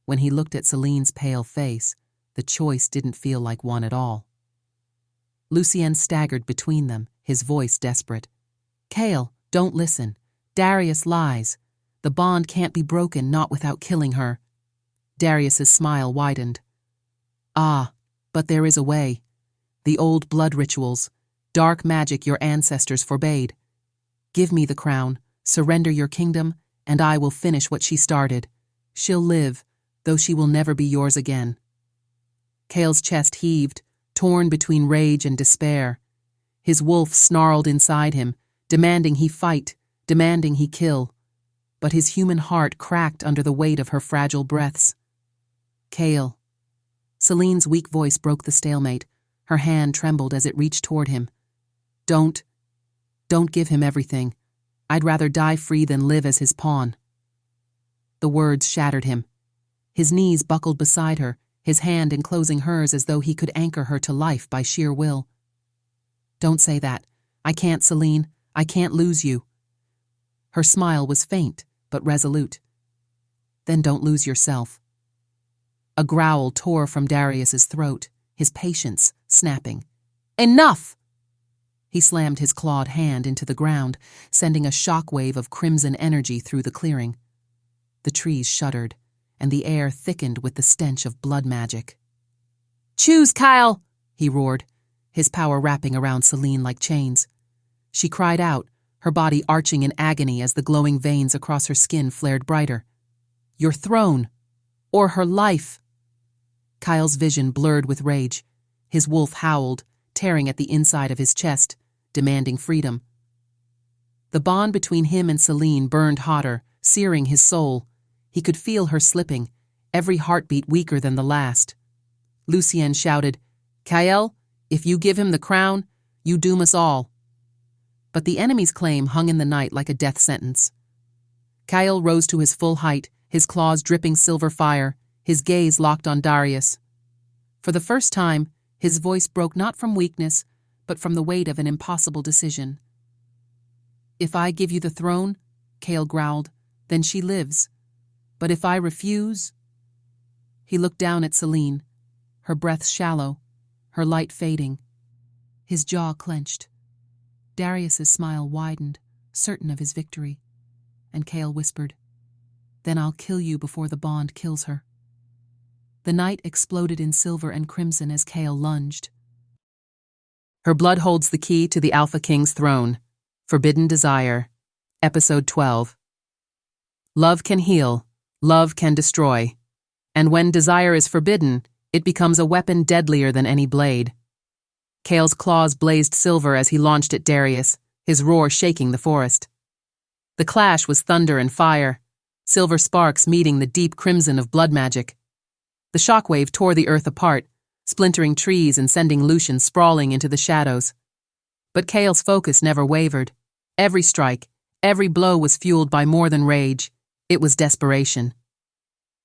when he looked at Celine's pale face, the choice didn't feel like one at all. Lucien staggered between them, his voice desperate. "Cale, don't listen. Darius lies. The bond can't be broken, not without killing her." Darius's smile widened. "Ah, but there is a way. The old blood rituals, dark magic your ancestors forbade. Give me the crown, surrender your kingdom, and I will finish what she started. She'll live, though she will never be yours again." Cale's chest heaved, torn between rage and despair. His wolf snarled inside him, demanding he fight, demanding he kill. But his human heart cracked under the weight of her fragile breaths. "Cale." Celine's weak voice broke the stalemate. Her hand trembled as it reached toward him. Don't give him everything. I'd rather die free than live as his pawn." The words shattered him. His knees buckled beside her, his hand enclosing hers as though he could anchor her to life by sheer will. "Don't say that. I can't, Celine. I can't lose you." Her smile was faint, but resolute. "Then don't lose yourself." A growl tore from Darius's throat, his patience snapping. "Enough!" He slammed his clawed hand into the ground, sending a shockwave of crimson energy through the clearing. The trees shuddered, and the air thickened with the stench of blood magic. "Choose, Kyle!" he roared, his power wrapping around Celine like chains. She cried out, her body arching in agony as the glowing veins across her skin flared brighter. "Your throne! Or her life!" Kyle's vision blurred with rage. His wolf howled, tearing at the inside of his chest, demanding freedom. The bond between him and Celine burned hotter, searing his soul. He could feel her slipping, every heartbeat weaker than the last. Lucien shouted, "Kyle, if you give him the crown, you doom us all." But the enemy's claim hung in the night like a death sentence. Kyle rose to his full height, his claws dripping silver fire, his gaze locked on Darius. For the first time, His voice broke not from weakness, but from the weight of an impossible decision. "If I give you the throne," Kale growled, "then she lives. But if I refuse—" He looked down at Selene, her breath shallow, her light fading. His jaw clenched. Darius's smile widened, certain of his victory, and Kale whispered, "Then I'll kill you before the bond kills her." The night exploded in silver and crimson as Kale lunged. Her blood holds the key to the Alpha King's throne. Forbidden Desire. Episode 12. Love can heal, love can destroy. And when desire is forbidden, it becomes a weapon deadlier than any blade. Kale's claws blazed silver as he launched at Darius, his roar shaking the forest. The clash was thunder and fire, silver sparks meeting the deep crimson of blood magic. The shockwave tore the earth apart, splintering trees and sending Lucian sprawling into the shadows. But Kale's focus never wavered. Every strike, every blow was fueled by more than rage. It was desperation.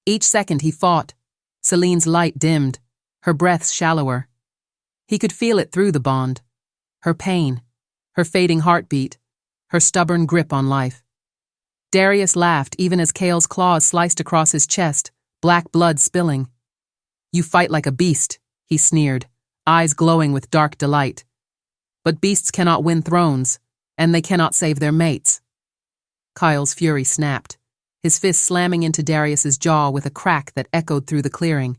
Each second he fought, Selene's light dimmed, her breaths shallower. He could feel it through the bond. Her pain, her fading heartbeat, her stubborn grip on life. Darius laughed even as Kale's claws sliced across his chest, black blood spilling. "You fight like a beast," he sneered, eyes glowing with dark delight. "But beasts cannot win thrones, and they cannot save their mates." Kyle's fury snapped, his fist slamming into Darius's jaw with a crack that echoed through the clearing.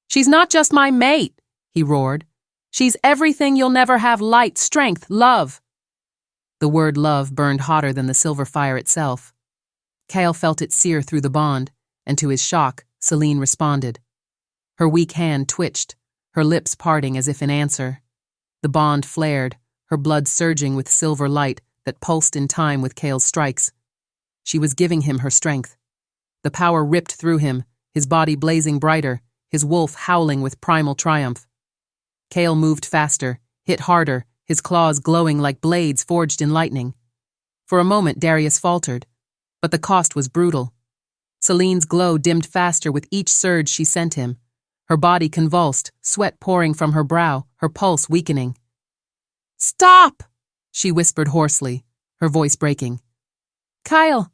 "She's not just my mate," he roared. "She's everything you'll never have: light, strength, love." The word love burned hotter than the silver fire itself. Kale felt it sear through the bond, and to his shock, Selene responded. Her weak hand twitched, her lips parting as if in answer. The bond flared, her blood surging with silver light that pulsed in time with Kale's strikes. She was giving him her strength. The power ripped through him, his body blazing brighter, his wolf howling with primal triumph. Kale moved faster, hit harder, his claws glowing like blades forged in lightning. For a moment Darius faltered, but the cost was brutal. Selene's glow dimmed faster with each surge she sent him. Her body convulsed, sweat pouring from her brow, her pulse weakening. "Stop!" she whispered hoarsely, her voice breaking. "Kyle,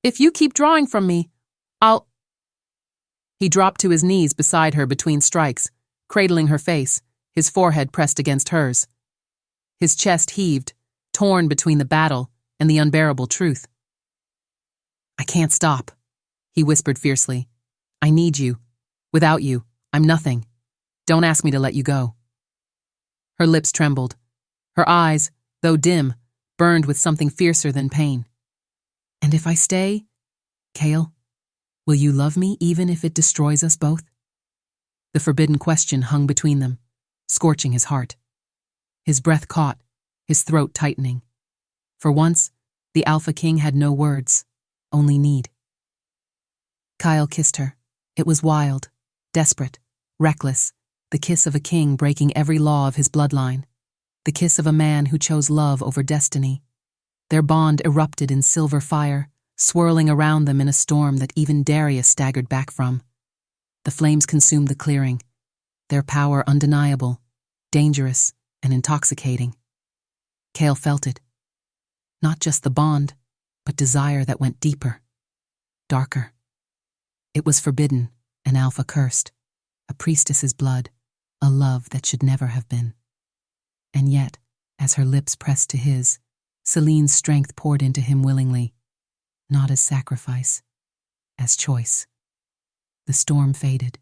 if you keep drawing from me, I'll—" He dropped to his knees beside her between strikes, cradling her face, his forehead pressed against hers. His chest heaved, torn between the battle and the unbearable truth. "I can't stop," he whispered fiercely. "I need you. Without you, I'm nothing. Don't ask me to let you go." Her lips trembled. Her eyes, though dim, burned with something fiercer than pain. "And if I stay, Kale, will you love me even if it destroys us both?" The forbidden question hung between them, scorching his heart. His breath caught, his throat tightening. For once, the Alpha King had no words, only need. Kyle kissed her. It was wild, desperate, reckless, the kiss of a king breaking every law of his bloodline, the kiss of a man who chose love over destiny. Their bond erupted in silver fire, swirling around them in a storm that even Darius staggered back from. The flames consumed the clearing, their power undeniable, dangerous, and intoxicating. Kale felt it. Not just the bond, but desire that went deeper, darker. It was forbidden, an alpha cursed, a priestess's blood, a love that should never have been. And yet, as her lips pressed to his, Selene's strength poured into him willingly, not as sacrifice, as choice. The storm faded.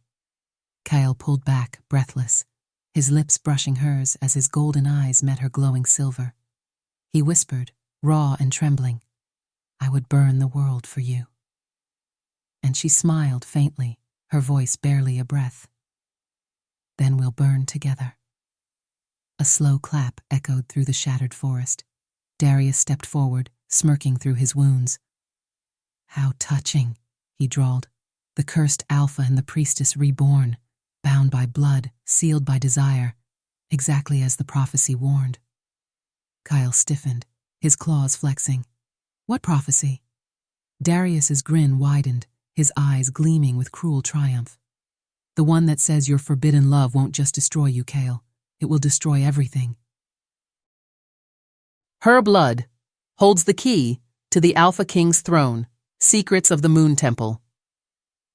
Kyle pulled back, breathless, his lips brushing hers as his golden eyes met her glowing silver. He whispered, raw and trembling, "I would burn the world for you." And she smiled faintly, her voice barely a breath. "Then we'll burn together." A slow clap echoed through the shattered forest. Darius stepped forward, smirking through his wounds. "How touching," he drawled. "The cursed alpha and the priestess reborn, bound by blood, sealed by desire, exactly as the prophecy warned." Kyle stiffened, his claws flexing. "What prophecy?" Darius's grin widened, his eyes gleaming with cruel triumph. The one that says your forbidden love won't just destroy you, Kale. It will destroy everything. Her blood holds the key to the Alpha King's throne, Secrets of the Moon Temple.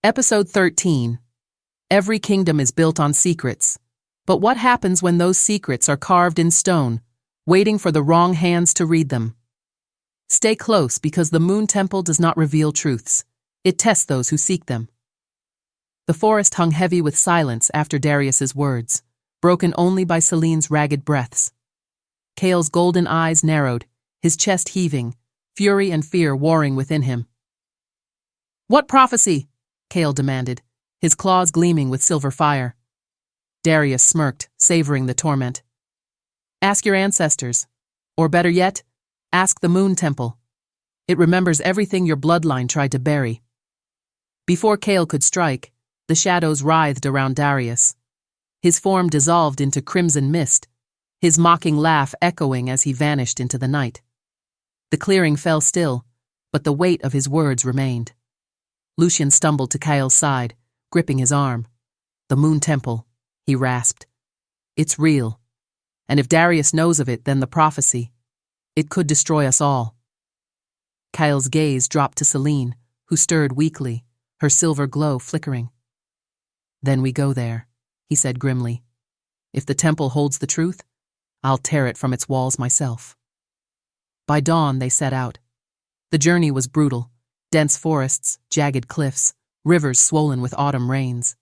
Episode 13. Every kingdom is built on secrets. But what happens when those secrets are carved in stone, waiting for the wrong hands to read them? Stay close, because the Moon Temple does not reveal truths. It tests those who seek them. The forest hung heavy with silence after Darius's words, broken only by Celine's ragged breaths. Kale's golden eyes narrowed, his chest heaving, fury and fear warring within him. "What prophecy?" Kale demanded, his claws gleaming with silver fire. Darius smirked, savoring the torment. "Ask your ancestors. Or better yet, ask the Moon Temple. It remembers everything your bloodline tried to bury." Before Kale could strike, the shadows writhed around Darius. His form dissolved into crimson mist, his mocking laugh echoing as he vanished into the night. The clearing fell still, but the weight of his words remained. Lucian stumbled to Kale's side, gripping his arm. "The Moon Temple," he rasped. "It's real. And if Darius knows of it, then the prophecy. It could destroy us all." Kale's gaze dropped to Celine, who stirred weakly, her silver glow flickering. "Then we go there," he said grimly. "If the temple holds the truth, I'll tear it from its walls myself." By dawn, they set out. The journey was brutal. Dense forests, jagged cliffs, rivers swollen with autumn rains.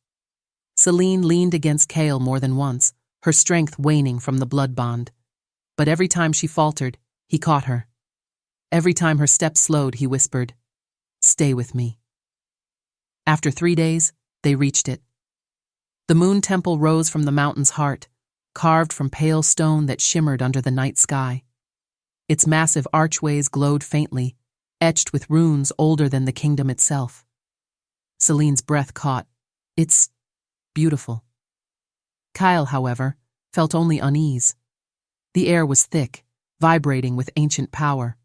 Celine leaned against Kale more than once, her strength waning from the blood bond. But every time she faltered, he caught her. Every time her steps slowed, he whispered, "Stay with me." After 3 days, they reached it. The Moon Temple rose from the mountain's heart, carved from pale stone that shimmered under the night sky. Its massive archways glowed faintly, etched with runes older than the kingdom itself. Celine's breath caught. "It's beautiful." Kyle, however, felt only unease. The air was thick, vibrating with ancient power.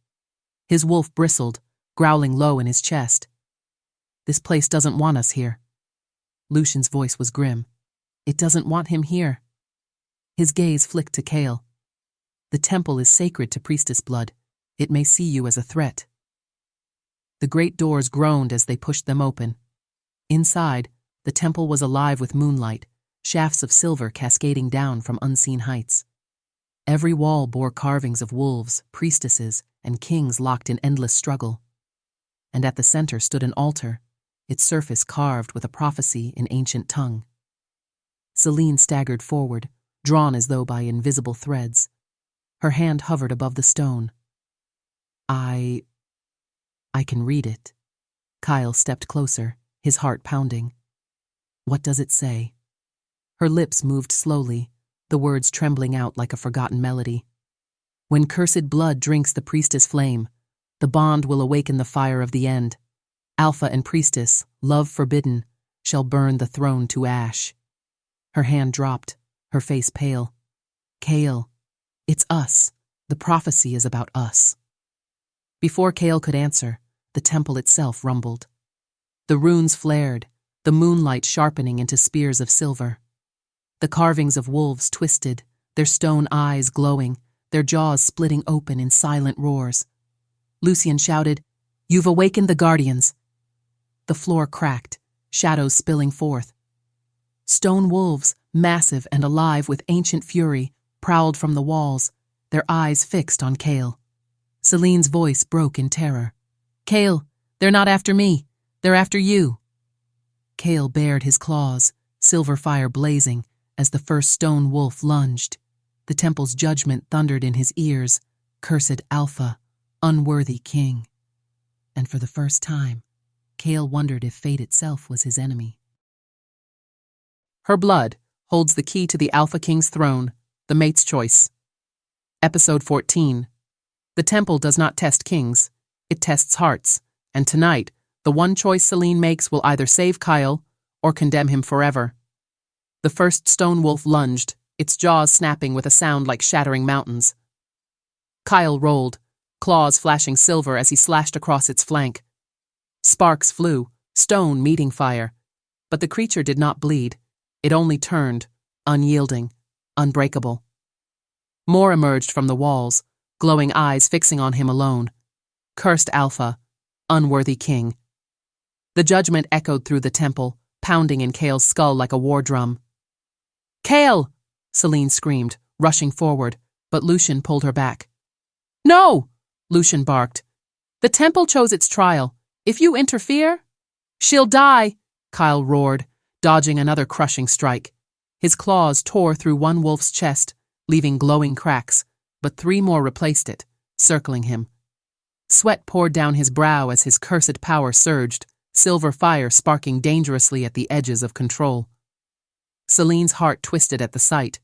His wolf bristled, growling low in his chest. "This place doesn't want us here." Lucian's voice was grim. "It doesn't want him here." His gaze flicked to Kale. "The temple is sacred to priestess blood. It may see you as a threat." The great doors groaned as they pushed them open. Inside, the temple was alive with moonlight, shafts of silver cascading down from unseen heights. Every wall bore carvings of wolves, priestesses, and kings locked in endless struggle. And at the center stood an altar, its surface carved with a prophecy in ancient tongue. Celine staggered forward, drawn as though by invisible threads. Her hand hovered above the stone. I can read it." Kyle stepped closer, his heart pounding. "What does it say?" Her lips moved slowly, the words trembling out like a forgotten melody. "When cursed blood drinks the priestess flame, the bond will awaken the fire of the end. Alpha and priestess, love forbidden, shall burn the throne to ash." Her hand dropped, her face pale. "Kale, it's us. The prophecy is about us." Before Kale could answer, the temple itself rumbled. The runes flared, the moonlight sharpening into spears of silver. The carvings of wolves twisted, their stone eyes glowing, their jaws splitting open in silent roars. Lucian shouted, "You've awakened the guardians." The floor cracked, shadows spilling forth. Stone wolves, massive and alive with ancient fury, prowled from the walls, their eyes fixed on Kale. Celine's voice broke in terror. "Kale, they're not after me. They're after you." Kale bared his claws, silver fire blazing, as the first stone wolf lunged. The temple's judgment thundered in his ears, "Cursed Alpha, unworthy king." And for the first time, Kale wondered if fate itself was his enemy. Her blood holds the key to the Alpha King's throne, the mate's choice. Episode 14. The temple does not test kings, it tests hearts, and tonight, the one choice Celine makes will either save Kyle or condemn him forever. The first stone wolf lunged, its jaws snapping with a sound like shattering mountains. Kyle rolled, claws flashing silver as he slashed across its flank. Sparks flew, stone meeting fire. But the creature did not bleed. It only turned, unyielding, unbreakable. More emerged from the walls, glowing eyes fixing on him alone. Cursed Alpha, unworthy king. The judgment echoed through the temple, pounding in Kale's skull like a war drum. "Kale!" Selene screamed, rushing forward, but Lucian pulled her back. "No!" Lucian barked. "The temple chose its trial. If you interfere—" "She'll die!" Kyle roared, dodging another crushing strike. His claws tore through one wolf's chest, leaving glowing cracks, but 3 more replaced it, circling him. Sweat poured down his brow as his cursed power surged, silver fire sparking dangerously at the edges of control. Selene's heart twisted at the sight.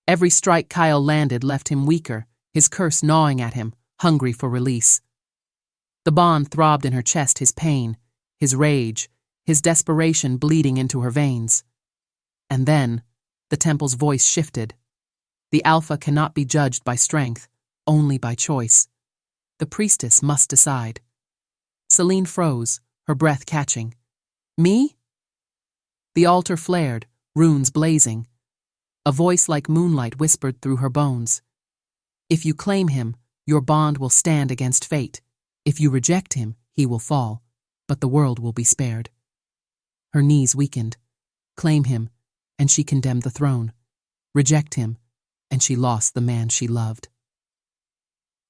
Every strike Kyle landed left him weaker, his curse gnawing at him, hungry for release. The bond throbbed in her chest, his pain, his rage, his desperation bleeding into her veins. And then, the temple's voice shifted. The Alpha cannot be judged by strength, only by choice. The priestess must decide. Selene froze, her breath catching. "Me?" The altar flared, runes blazing. A voice like moonlight whispered through her bones. "If you claim him, your bond will stand against fate. If you reject him, he will fall, but the world will be spared." Her knees weakened. Claim him, and she condemned the throne. Reject him, and she lost the man she loved.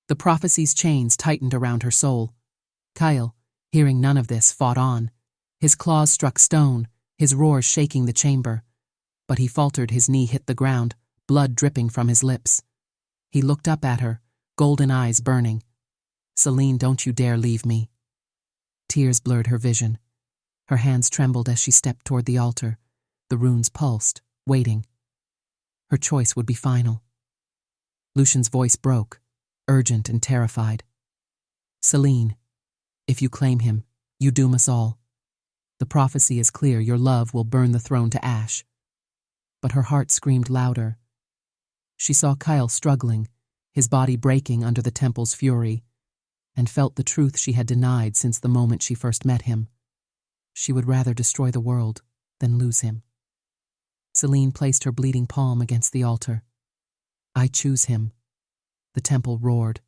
The prophecy's chains tightened around her soul. Kyle, hearing none of this, fought on. His claws struck stone, his roars shaking the chamber. But he faltered, his knee hit the ground, blood dripping from his lips. He looked up at her, golden eyes burning. "Selene, don't you dare leave me." Tears blurred her vision. Her hands trembled as she stepped toward the altar. The runes pulsed, waiting. Her choice would be final. Lucian's voice broke, urgent and terrified. "Selene, if you claim him, you doom us all. The prophecy is clear, your love will burn the throne to ash." But her heart screamed louder. She saw Kyle struggling, his body breaking under the temple's fury, and felt the truth she had denied since the moment she first met him. She would rather destroy the world than lose him. Selene placed her bleeding palm against the altar. "I choose him." The temple roared.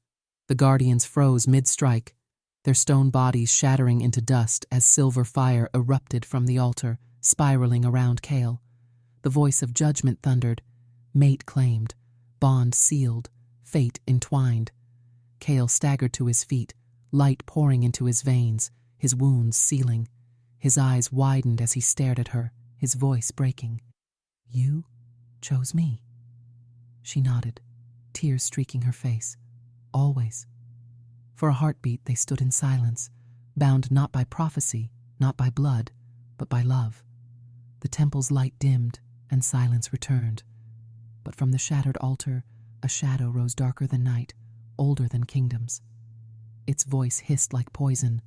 The guardians froze mid-strike, their stone bodies shattering into dust as silver fire erupted from the altar, spiraling around Kale. The voice of judgment thundered. Mate claimed, bond sealed, fate entwined. Kale staggered to his feet, light pouring into his veins, his wounds sealing. His eyes widened as he stared at her, his voice breaking. "You chose me." She nodded, tears streaking her face. "Always." For a heartbeat they stood in silence, bound not by prophecy, not by blood, but by love. The temple's light dimmed, and silence returned. But from the shattered altar, a shadow rose darker than night, older than kingdoms. Its voice hissed like poison.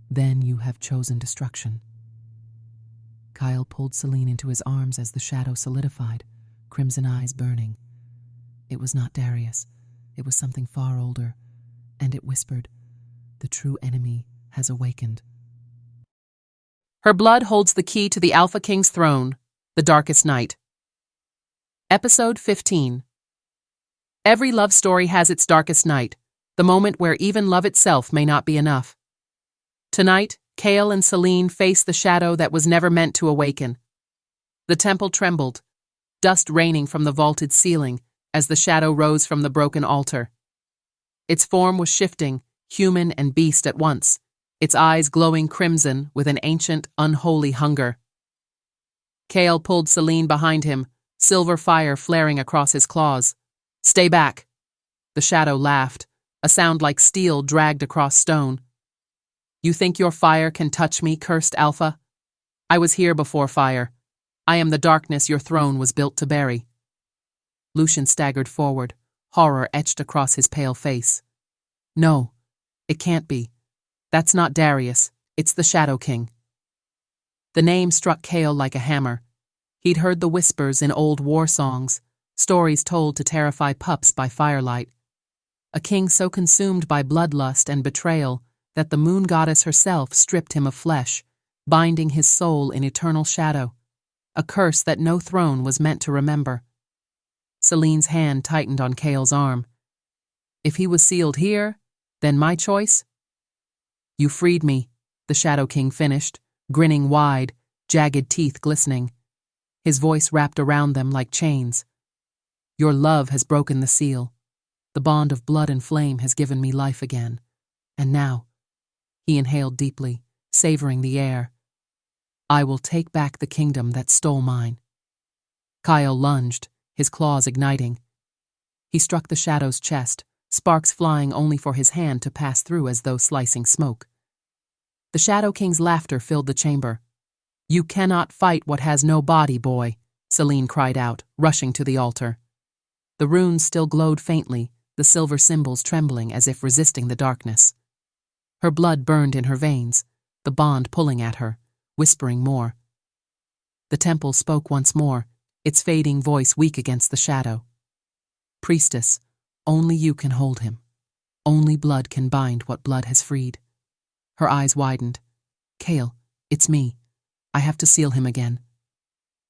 "Then you have chosen destruction." Kyle pulled Selene into his arms as the shadow solidified, crimson eyes burning. It was not Darius. It was something far older, and it whispered, "The true enemy has awakened." Her blood holds the key to the Alpha King's throne, the darkest night. Episode 15. Every love story has its darkest night, the moment where even love itself may not be enough. Tonight, Kale and Selene face the shadow that was never meant to awaken. The temple trembled, dust raining from the vaulted ceiling as the shadow rose from the broken altar. Its form was shifting, human and beast at once, its eyes glowing crimson with an ancient, unholy hunger. Kale pulled Selene behind him, silver fire flaring across his claws. "Stay back." The shadow laughed, a sound like steel dragged across stone. "You think your fire can touch me, cursed Alpha? I was here before fire. I am the darkness your throne was built to bury." Lucian staggered forward, horror etched across his pale face. "No, it can't be. That's not Darius, it's the Shadow King." The name struck Kale like a hammer. He'd heard the whispers in old war songs, stories told to terrify pups by firelight. A king so consumed by bloodlust and betrayal that the moon goddess herself stripped him of flesh, binding his soul in eternal shadow, a curse that no throne was meant to remember. Celine's hand tightened on Kael's arm. If he was sealed here, then my choice? You freed me, the Shadow King finished, grinning wide, jagged teeth glistening. His voice wrapped around them like chains. Your love has broken the seal. The bond of blood and flame has given me life again. And now, he inhaled deeply, savoring the air, I will take back the kingdom that stole mine. Kael lunged, his claws igniting. He struck the Shadow's chest, sparks flying only for his hand to pass through as though slicing smoke. The Shadow King's laughter filled the chamber. You cannot fight what has no body, boy, Celine cried out, rushing to the altar. The runes still glowed faintly, the silver symbols trembling as if resisting the darkness. Her blood burned in her veins, the bond pulling at her, whispering more. The temple spoke once more, its fading voice weak against the shadow. Priestess, only you can hold him. Only blood can bind what blood has freed. Her eyes widened. Kael, it's me. I have to seal him again.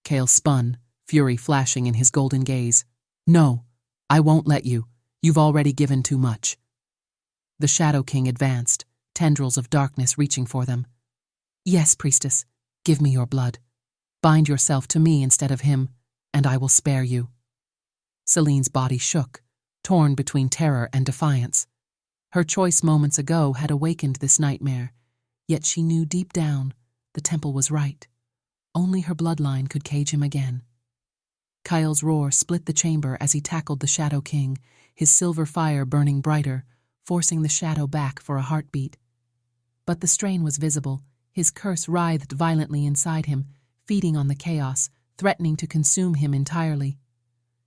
Kael spun, fury flashing in his golden gaze. No, I won't let you. You've already given too much. The Shadow King advanced, tendrils of darkness reaching for them. Yes, priestess, give me your blood. Bind yourself to me instead of him, and I will spare you. Celine's body shook, torn between terror and defiance. Her choice moments ago had awakened this nightmare, yet she knew deep down the temple was right. Only her bloodline could cage him again. Kael's roar split the chamber as he tackled the Shadow King, his silver fire burning brighter, forcing the shadow back for a heartbeat. But the strain was visible. His curse writhed violently inside him, feeding on the chaos, threatening to consume him entirely.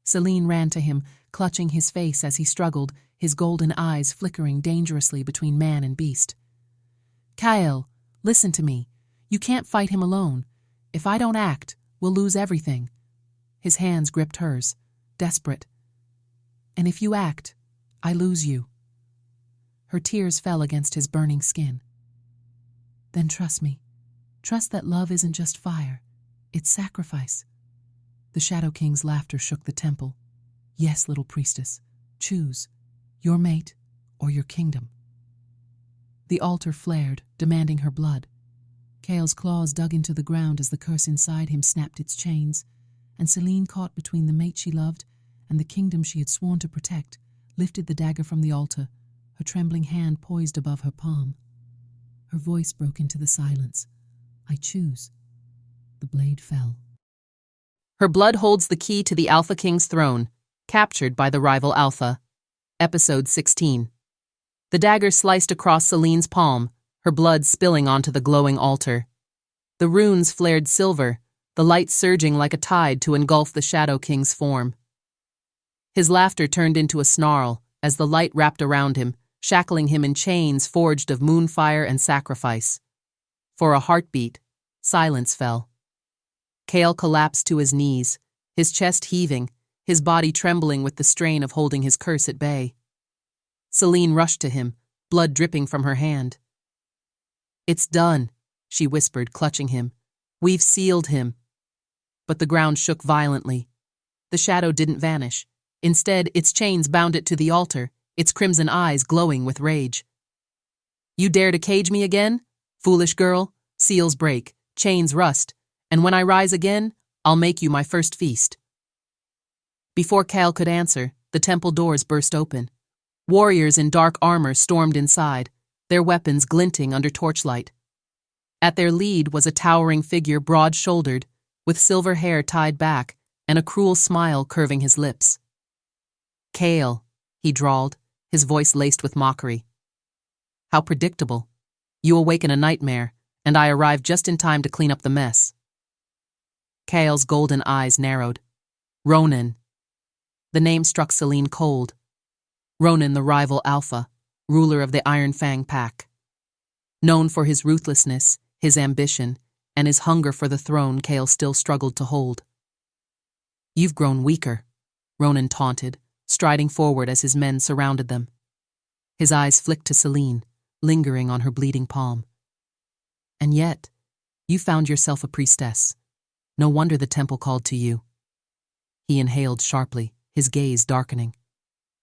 Celine ran to him, clutching his face as he struggled, his golden eyes flickering dangerously between man and beast. Kael, listen to me. You can't fight him alone. If I don't act, we'll lose everything. His hands gripped hers, desperate. And if you act, I lose you. Her tears fell against his burning skin. Then trust me. Trust that love isn't just fire. It's sacrifice. The Shadow King's laughter shook the temple. Yes, little priestess. Choose. Your mate or your kingdom. The altar flared, demanding her blood. Kael's claws dug into the ground as the curse inside him snapped its chains, and Celine, caught between the mate she loved and the kingdom she had sworn to protect, lifted the dagger from the altar, her trembling hand poised above her palm. Her voice broke into the silence. I choose. The blade fell. Her blood holds the key to the Alpha King's throne, captured by the rival Alpha. Episode 16. The dagger sliced across Celine's palm, her blood spilling onto the glowing altar. The runes flared silver, the light surging like a tide to engulf the Shadow King's form. His laughter turned into a snarl as the light wrapped around him, shackling him in chains forged of moonfire and sacrifice. For a heartbeat, silence fell. Kael collapsed to his knees, his chest heaving, his body trembling with the strain of holding his curse at bay. Celine rushed to him, blood dripping from her hand. It's done, she whispered, clutching him. We've sealed him. But the ground shook violently. The shadow didn't vanish. Instead, its chains bound it to the altar, its crimson eyes glowing with rage. You dare to cage me again? Foolish girl, seals break, chains rust, and when I rise again, I'll make you my first feast. Before Kael could answer, the temple doors burst open. Warriors in dark armor stormed inside, their weapons glinting under torchlight. At their lead was a towering figure broad-shouldered, with silver hair tied back and a cruel smile curving his lips. Kael, he drawled, his voice laced with mockery. How predictable. You awaken a nightmare, and I arrive just in time to clean up the mess. Kael's golden eyes narrowed. Ronan. The name struck Celine cold. Ronan, the rival Alpha, ruler of the Iron Fang pack. Known for his ruthlessness, his ambition, and his hunger for the throne Kael still struggled to hold. You've grown weaker, Ronan taunted, striding forward as his men surrounded them. His eyes flicked to Celine, lingering on her bleeding palm. And yet, You found yourself a priestess. No wonder the temple called to you. He inhaled sharply, his gaze darkening.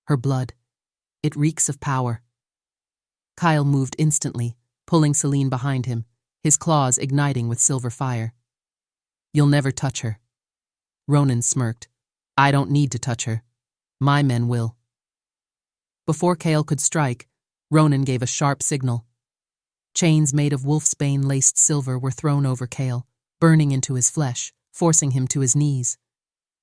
Her blood. It reeks of power. Kyle moved instantly, pulling Celine behind him, his claws igniting with silver fire. You'll never touch her. Ronan smirked. I don't need to touch her. My men will. Before Kale could strike, Ronan gave a sharp signal. Chains made of wolfsbane laced silver were thrown over Kale, burning into his flesh, forcing him to his knees.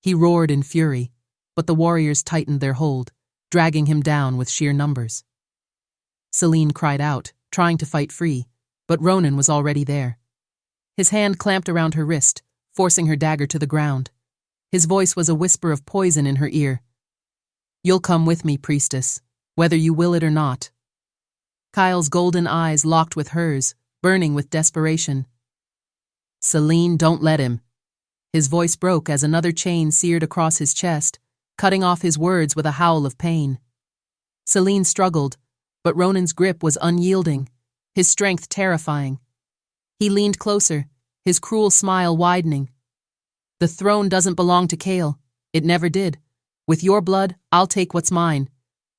He roared in fury, but the warriors tightened their hold, dragging him down with sheer numbers. Celine cried out, trying to fight free, but Ronan was already there. His hand clamped around her wrist, forcing her dagger to the ground. His voice was a whisper of poison in her ear. You'll come with me, priestess, whether you will it or not. Kyle's golden eyes locked with hers, burning with desperation. Celine, don't let him. His voice broke as another chain seared across his chest, cutting off his words with a howl of pain. Celine struggled, but Ronan's grip was unyielding, his strength terrifying. He leaned closer, his cruel smile widening. The throne doesn't belong to Kale. It never did. With your blood, I'll take what's mine.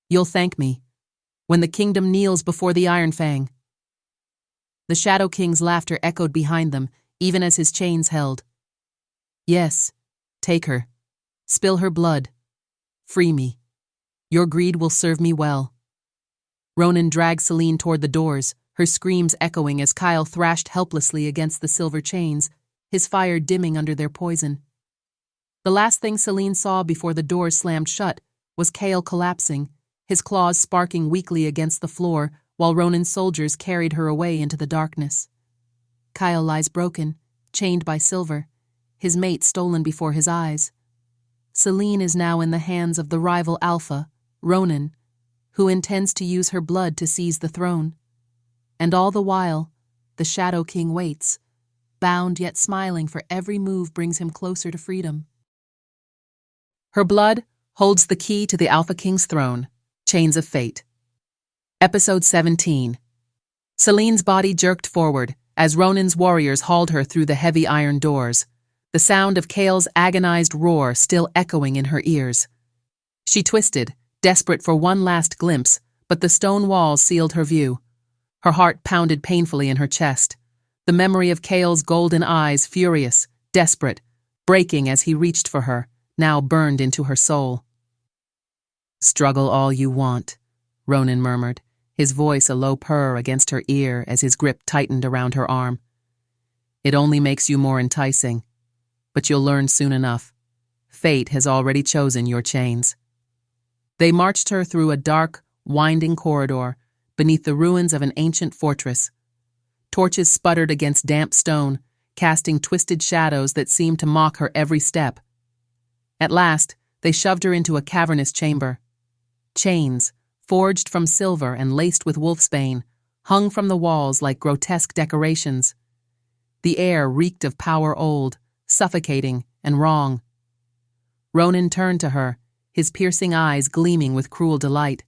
You'll thank me. When the kingdom kneels before the Iron Fang. The Shadow King's laughter echoed behind them, even as his chains held. Yes, take her. Spill her blood. Free me. Your greed will serve me well. Ronan dragged Celine toward the doors, her screams echoing as Kyle thrashed helplessly against the silver chains, his fire dimming under their poison. The last thing Celine saw before the doors slammed shut was Kale collapsing, his claws sparking weakly against the floor while Ronan's soldiers carried her away into the darkness. Kyle lies broken, chained by silver, his mate stolen before his eyes. Celine is now in the hands of the rival Alpha, Ronan, who intends to use her blood to seize the throne. And all the while, the Shadow King waits, bound yet smiling, for every move brings him closer to freedom. Her blood holds the key to the Alpha King's throne, Chains of Fate. Episode 17. Celine's body jerked forward as Ronan's warriors hauled her through the heavy iron doors, the sound of Kale's agonized roar still echoing in her ears. She twisted, desperate for one last glimpse, but the stone walls sealed her view. Her heart pounded painfully in her chest, the memory of Kale's golden eyes furious, desperate, breaking as he reached for her, now burned into her soul. Struggle all you want, Ronan murmured, his voice a low purr against her ear as his grip tightened around her arm. It only makes you more enticing, but you'll learn soon enough. Fate has already chosen your chains. They marched her through a dark, winding corridor beneath the ruins of an ancient fortress. Torches sputtered against damp stone, casting twisted shadows that seemed to mock her every step. At last, they shoved her into a cavernous chamber. Chains, forged from silver and laced with wolfsbane, hung from the walls like grotesque decorations. The air reeked of power old, suffocating, and wrong. Ronan turned to her, his piercing eyes gleaming with cruel delight.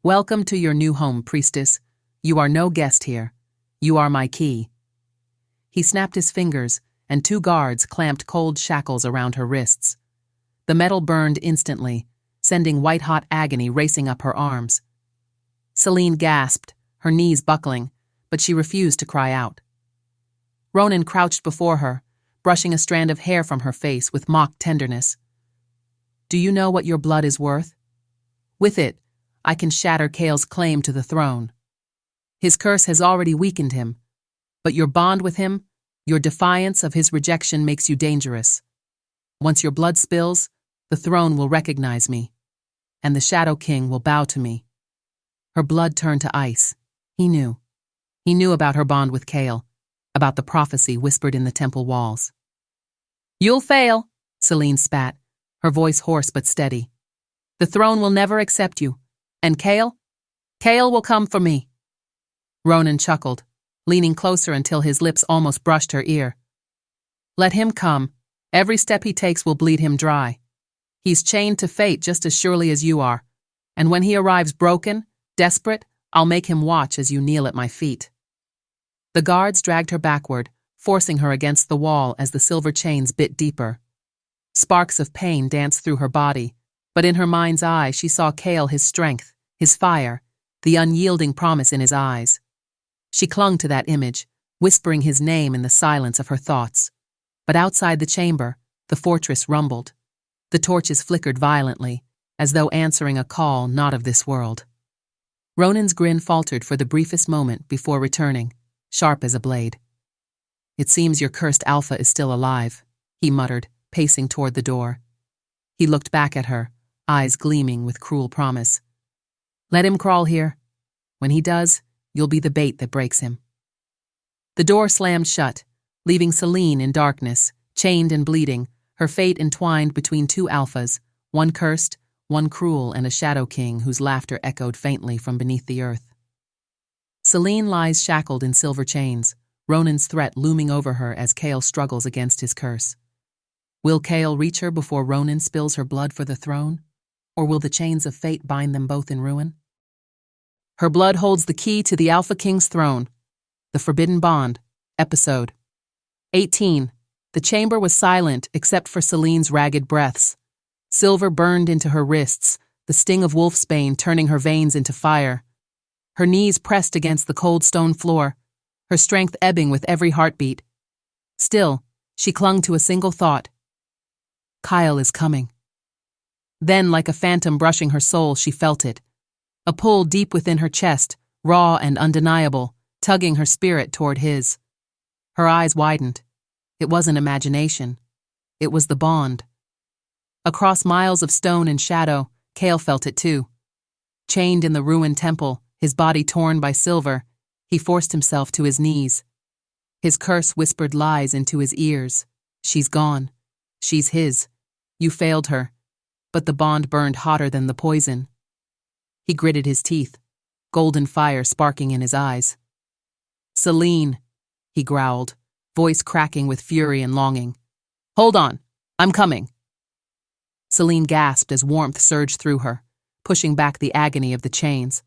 Welcome to your new home, priestess. You are no guest here. You are my key. He snapped his fingers, and 2 guards clamped cold shackles around her wrists. The metal burned instantly, sending white-hot agony racing up her arms. Celine gasped, her knees buckling, but she refused to cry out. Ronan crouched before her, brushing a strand of hair from her face with mock tenderness. Do you know what your blood is worth? With it, I can shatter Kale's claim to the throne. His curse has already weakened him, but your bond with him, your defiance of his rejection makes you dangerous. Once your blood spills, the throne will recognize me, and the Shadow King will bow to me. Her blood turned to ice. He knew. He knew about her bond with Kale, about the prophecy whispered in the temple walls. You'll fail, Celine spat, her voice hoarse but steady. The throne will never accept you, and Kale will come for me. Ronan chuckled, leaning closer until his lips almost brushed her ear. Let him come. Every step he takes will bleed him dry. He's chained to fate just as surely as you are, and when he arrives broken, desperate, I'll make him watch as you kneel at my feet. The guards dragged her backward, forcing her against the wall as the silver chains bit deeper. Sparks of pain danced through her body, but in her mind's eye she saw Kale, his strength, his fire, the unyielding promise in his eyes. She clung to that image, whispering his name in the silence of her thoughts. But outside the chamber, the fortress rumbled. The torches flickered violently, as though answering a call not of this world. Ronan's grin faltered for the briefest moment before returning, sharp as a blade. "It seems your cursed Alpha is still alive," he muttered, pacing toward the door. He looked back at her, eyes gleaming with cruel promise. "Let him crawl here. When he does, you'll be the bait that breaks him." The door slammed shut, leaving Celine in darkness, chained and bleeding, her fate entwined between two Alphas, one cursed, one cruel, and a Shadow King whose laughter echoed faintly from beneath the earth. Celine lies shackled in silver chains, Ronan's threat looming over her as Kale struggles against his curse. Will Kale reach her before Ronan spills her blood for the throne? Or will the chains of fate bind them both in ruin? Her blood holds the key to the Alpha King's throne. The Forbidden Bond, Episode 18. The chamber was silent except for Celine's ragged breaths. Silver burned into her wrists, the sting of wolfsbane turning her veins into fire. Her knees pressed against the cold stone floor, her strength ebbing with every heartbeat. Still, she clung to a single thought. Kyle is coming. Then, like a phantom brushing her soul, she felt it. A pull deep within her chest, raw and undeniable, tugging her spirit toward his. Her eyes widened. It wasn't imagination. It was the bond. Across miles of stone and shadow, Kale felt it too. Chained in the ruined temple, his body torn by silver, he forced himself to his knees. His curse whispered lies into his ears. She's gone. She's his. You failed her. But the bond burned hotter than the poison. He gritted his teeth, golden fire sparking in his eyes. "Celine," he growled, voice cracking with fury and longing. "Hold on, I'm coming." Celine gasped as warmth surged through her, pushing back the agony of the chains.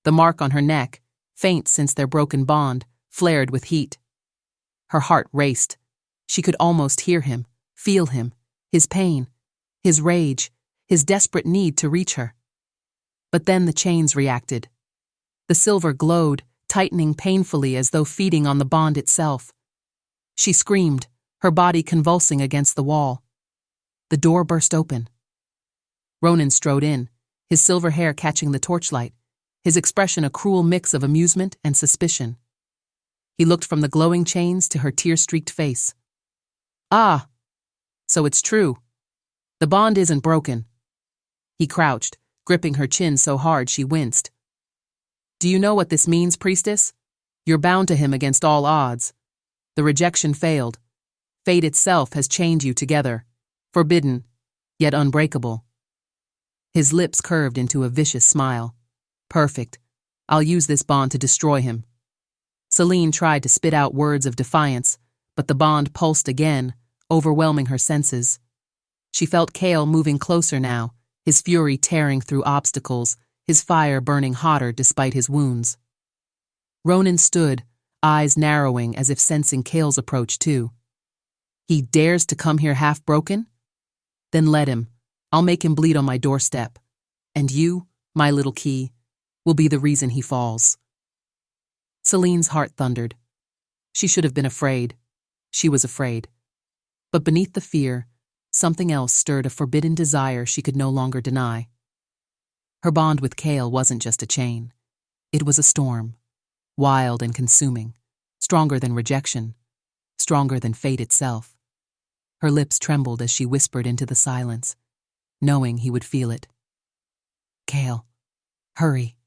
The mark on her neck, faint since their broken bond, flared with heat. Her heart raced. She could almost hear him, feel him, his pain, his rage, his desperate need to reach her. But then the chains reacted. The silver glowed, tightening painfully as though feeding on the bond itself. She screamed, her body convulsing against the wall. The door burst open. Ronan strode in, his silver hair catching the torchlight, his expression a cruel mix of amusement and suspicion. He looked from the glowing chains to her tear-streaked face. "Ah, so it's true. The bond isn't broken." He crouched, gripping her chin so hard she winced. "Do you know what this means, priestess? You're bound to him against all odds. The rejection failed. Fate itself has chained you together, forbidden, yet unbreakable." His lips curved into a vicious smile. "Perfect. I'll use this bond to destroy him." Celine tried to spit out words of defiance, but the bond pulsed again, overwhelming her senses. She felt Kale moving closer now, his fury tearing through obstacles, his fire burning hotter despite his wounds. Ronan stood, eyes narrowing as if sensing Kale's approach too. "He dares to come here half-broken? Then let him. I'll make him bleed on my doorstep. And you, my little key, will be the reason he falls." Celine's heart thundered. She should have been afraid. She was afraid. But beneath the fear, something else stirred a forbidden desire she could no longer deny. Her bond with Kale wasn't just a chain. It was a storm, wild and consuming, stronger than rejection, stronger than fate itself. Her lips trembled as she whispered into the silence, knowing he would feel it. "Kale, hurry."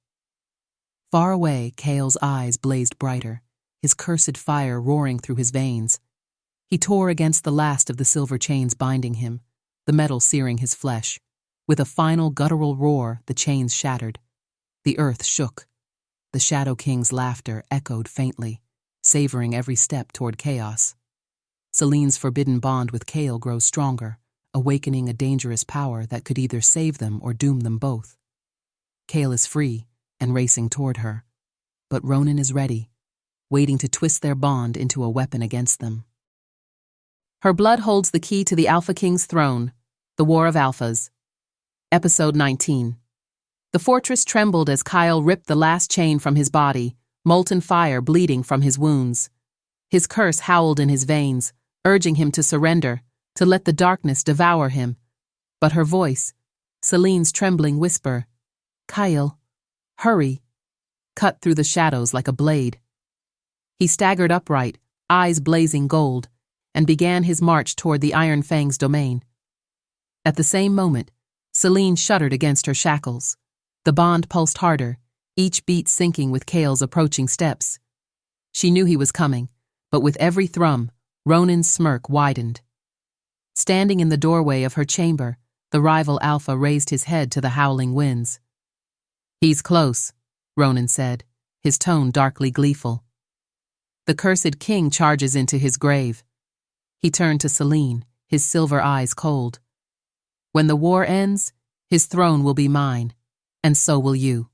Far away, Kale's eyes blazed brighter, his cursed fire roaring through his veins. He tore against the last of the silver chains binding him, the metal searing his flesh. With a final guttural roar, the chains shattered. The earth shook. The Shadow King's laughter echoed faintly, savoring every step toward chaos. Celine's forbidden bond with Kale grows stronger, awakening a dangerous power that could either save them or doom them both. Kale is free and racing toward her. But Ronan is ready, waiting to twist their bond into a weapon against them. Her blood holds the key to the Alpha King's throne, the War of Alphas. Episode 19. The fortress trembled as Kyle ripped the last chain from his body, molten fire bleeding from his wounds. His curse howled in his veins, urging him to surrender, to let the darkness devour him. But her voice, Celine's trembling whisper, "Kyle, hurry," cut through the shadows like a blade. He staggered upright, eyes blazing gold, and began his march toward the Iron Fang's domain. At the same moment, Celine shuddered against her shackles. The bond pulsed harder, each beat syncing with Kale's approaching steps. She knew he was coming, but with every thrum, Ronan's smirk widened. Standing in the doorway of her chamber, the rival Alpha raised his head to the howling winds. "He's close," Ronan said, his tone darkly gleeful. "The cursed king charges into his grave." He turned to Celine, his silver eyes cold. "When the war ends, his throne will be mine, and so will you."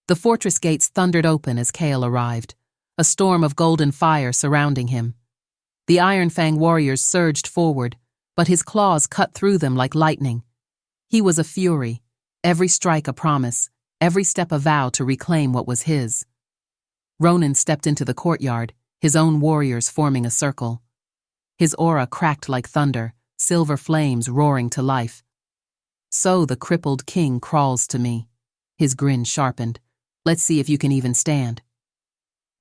The fortress gates thundered open as Kale arrived, a storm of golden fire surrounding him. The Iron Fang warriors surged forward, but his claws cut through them like lightning. He was a fury, every strike a promise, every step a vow to reclaim what was his. Ronan stepped into the courtyard, his own warriors forming a circle. His aura cracked like thunder, silver flames roaring to life. "So the crippled king crawls to me." His grin sharpened. "Let's see if you can even stand."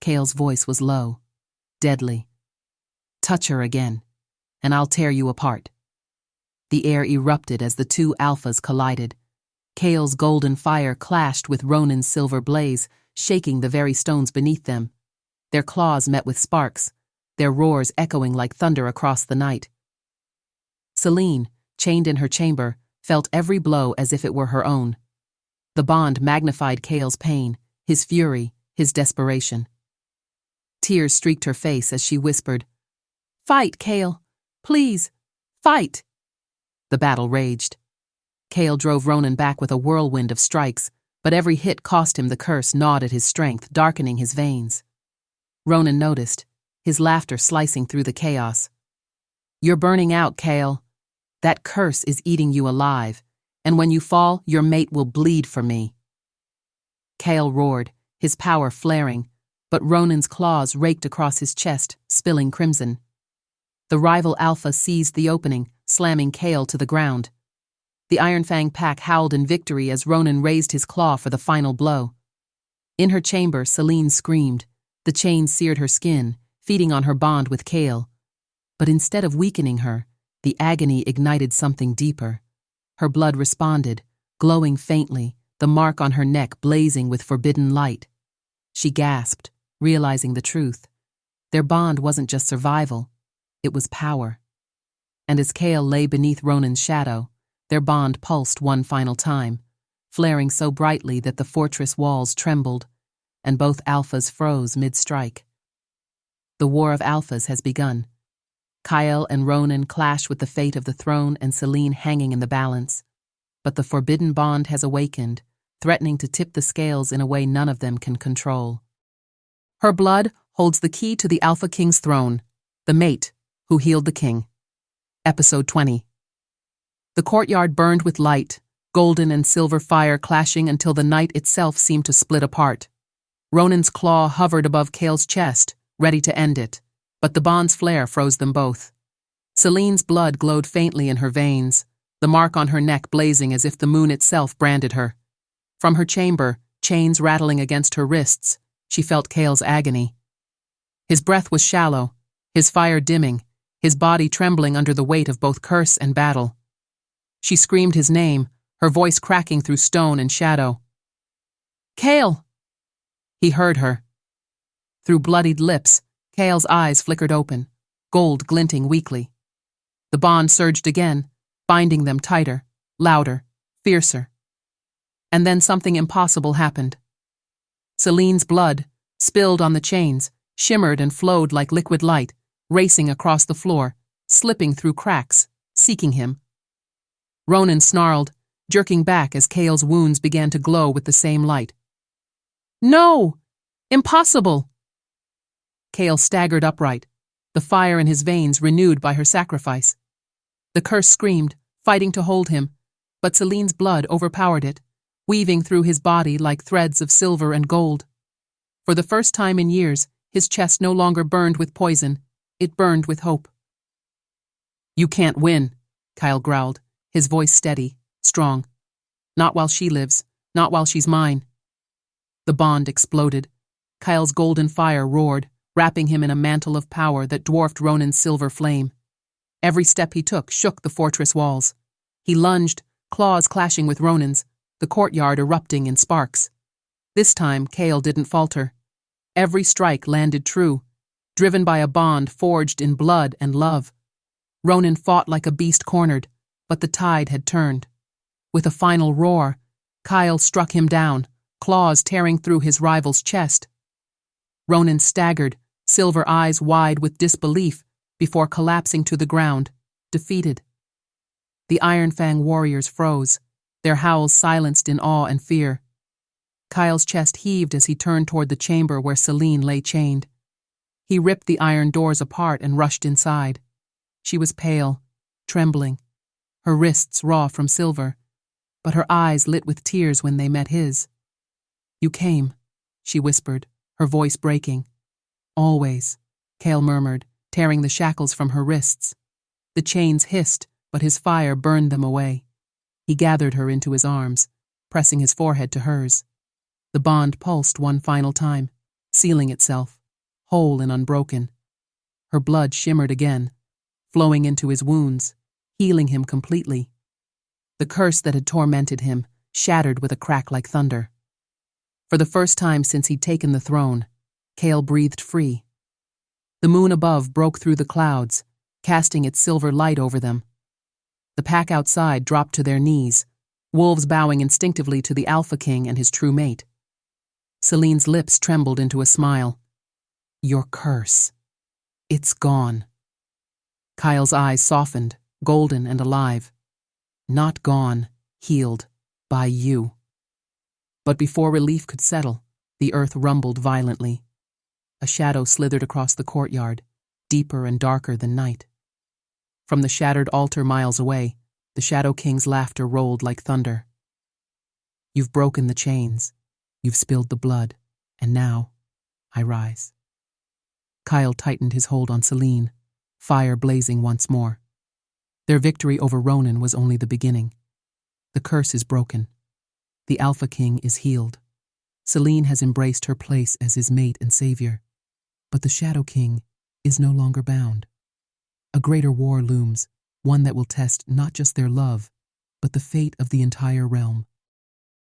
Kale's voice was low, deadly. "Touch her again, and I'll tear you apart." The air erupted as the two alphas collided. Kale's golden fire clashed with Ronan's silver blaze, shaking the very stones beneath them. Their claws met with sparks, their roars echoing like thunder across the night. Celine, chained in her chamber, felt every blow as if it were her own. The bond magnified Kale's pain, his fury, his desperation. Tears streaked her face as she whispered, "Fight, Kale! Please, fight!" The battle raged. Kale drove Ronan back with a whirlwind of strikes, but every hit cost him. The curse gnawed at his strength, darkening his veins. Ronan noticed, his laughter slicing through the chaos. "You're burning out, Kale. That curse is eating you alive, and when you fall, your mate will bleed for me." Kale roared, his power flaring, but Ronan's claws raked across his chest, spilling crimson. The rival Alpha seized the opening, slamming Kale to the ground. The Iron Fang pack howled in victory as Ronan raised his claw for the final blow. In her chamber, Celine screamed. The chain seared her skin, feeding on her bond with Kale. But instead of weakening her, the agony ignited something deeper. Her blood responded, glowing faintly, the mark on her neck blazing with forbidden light. She gasped, realizing the truth. Their bond wasn't just survival, it was power. And as Kale lay beneath Ronan's shadow, their bond pulsed one final time, flaring so brightly that the fortress walls trembled, and both alphas froze mid-strike. The War of Alphas has begun. Kyle and Ronan clash with the fate of the throne and Celine hanging in the balance. But the forbidden bond has awakened, threatening to tip the scales in a way none of them can control. Her blood holds the key to the Alpha King's throne, the mate who healed the king. Episode 20. The courtyard burned with light, golden and silver fire clashing until the night itself seemed to split apart. Ronan's claw hovered above Kale's chest, ready to end it, but the bond's flare froze them both. Celine's blood glowed faintly in her veins, the mark on her neck blazing as if the moon itself branded her. From her chamber, chains rattling against her wrists, she felt Kale's agony. His breath was shallow, his fire dimming, his body trembling under the weight of both curse and battle. She screamed his name, her voice cracking through stone and shadow. "Kale!" He heard her. Through bloodied lips, Kale's eyes flickered open, gold glinting weakly. The bond surged again, binding them tighter, louder, fiercer. And then something impossible happened. Celine's blood, spilled on the chains, shimmered and flowed like liquid light, racing across the floor, slipping through cracks, seeking him. Ronan snarled, jerking back as Kale's wounds began to glow with the same light. "No! Impossible!" Kale staggered upright, the fire in his veins renewed by her sacrifice. The curse screamed, fighting to hold him, but Celine's blood overpowered it, weaving through his body like threads of silver and gold. For the first time in years, his chest no longer burned with poison, it burned with hope. "You can't win," Kyle growled, his voice steady, strong. "Not while she lives, not while she's mine." The bond exploded. Kyle's golden fire roared, wrapping him in a mantle of power that dwarfed Ronan's silver flame. Every step he took shook the fortress walls. He lunged, claws clashing with Ronan's, the courtyard erupting in sparks. This time, Kale didn't falter. Every strike landed true, driven by a bond forged in blood and love. Ronan fought like a beast cornered, but the tide had turned. With a final roar, Kyle struck him down, claws tearing through his rival's chest. Ronan staggered, silver eyes wide with disbelief, before collapsing to the ground, defeated. The Iron Fang warriors froze, their howls silenced in awe and fear. Kyle's chest heaved as he turned toward the chamber where Celine lay chained. He ripped the iron doors apart and rushed inside. She was pale, trembling, her wrists raw from silver, but her eyes lit with tears when they met his. "You came," she whispered, her voice breaking. "Always," Kale murmured, tearing the shackles from her wrists. The chains hissed, but his fire burned them away. He gathered her into his arms, pressing his forehead to hers. The bond pulsed one final time, sealing itself, whole and unbroken. Her blood shimmered again, flowing into his wounds, healing him completely. The curse that had tormented him shattered with a crack like thunder. For the first time since he'd taken the throne, Kale breathed free. The moon above broke through the clouds, casting its silver light over them. The pack outside dropped to their knees, wolves bowing instinctively to the Alpha King and his true mate. Celine's lips trembled into a smile. "Your curse. It's gone." Kyle's eyes softened, golden and alive. "Not gone, healed, by you." But before relief could settle, the earth rumbled violently. A shadow slithered across the courtyard, deeper and darker than night. From the shattered altar miles away, the Shadow King's laughter rolled like thunder. "You've broken the chains, you've spilled the blood, and now, I rise." Kyle tightened his hold on Celine, fire blazing once more. Their victory over Ronan was only the beginning. The curse is broken. The Alpha King is healed. Celine has embraced her place as his mate and savior. But the Shadow King is no longer bound. A greater war looms, one that will test not just their love, but the fate of the entire realm.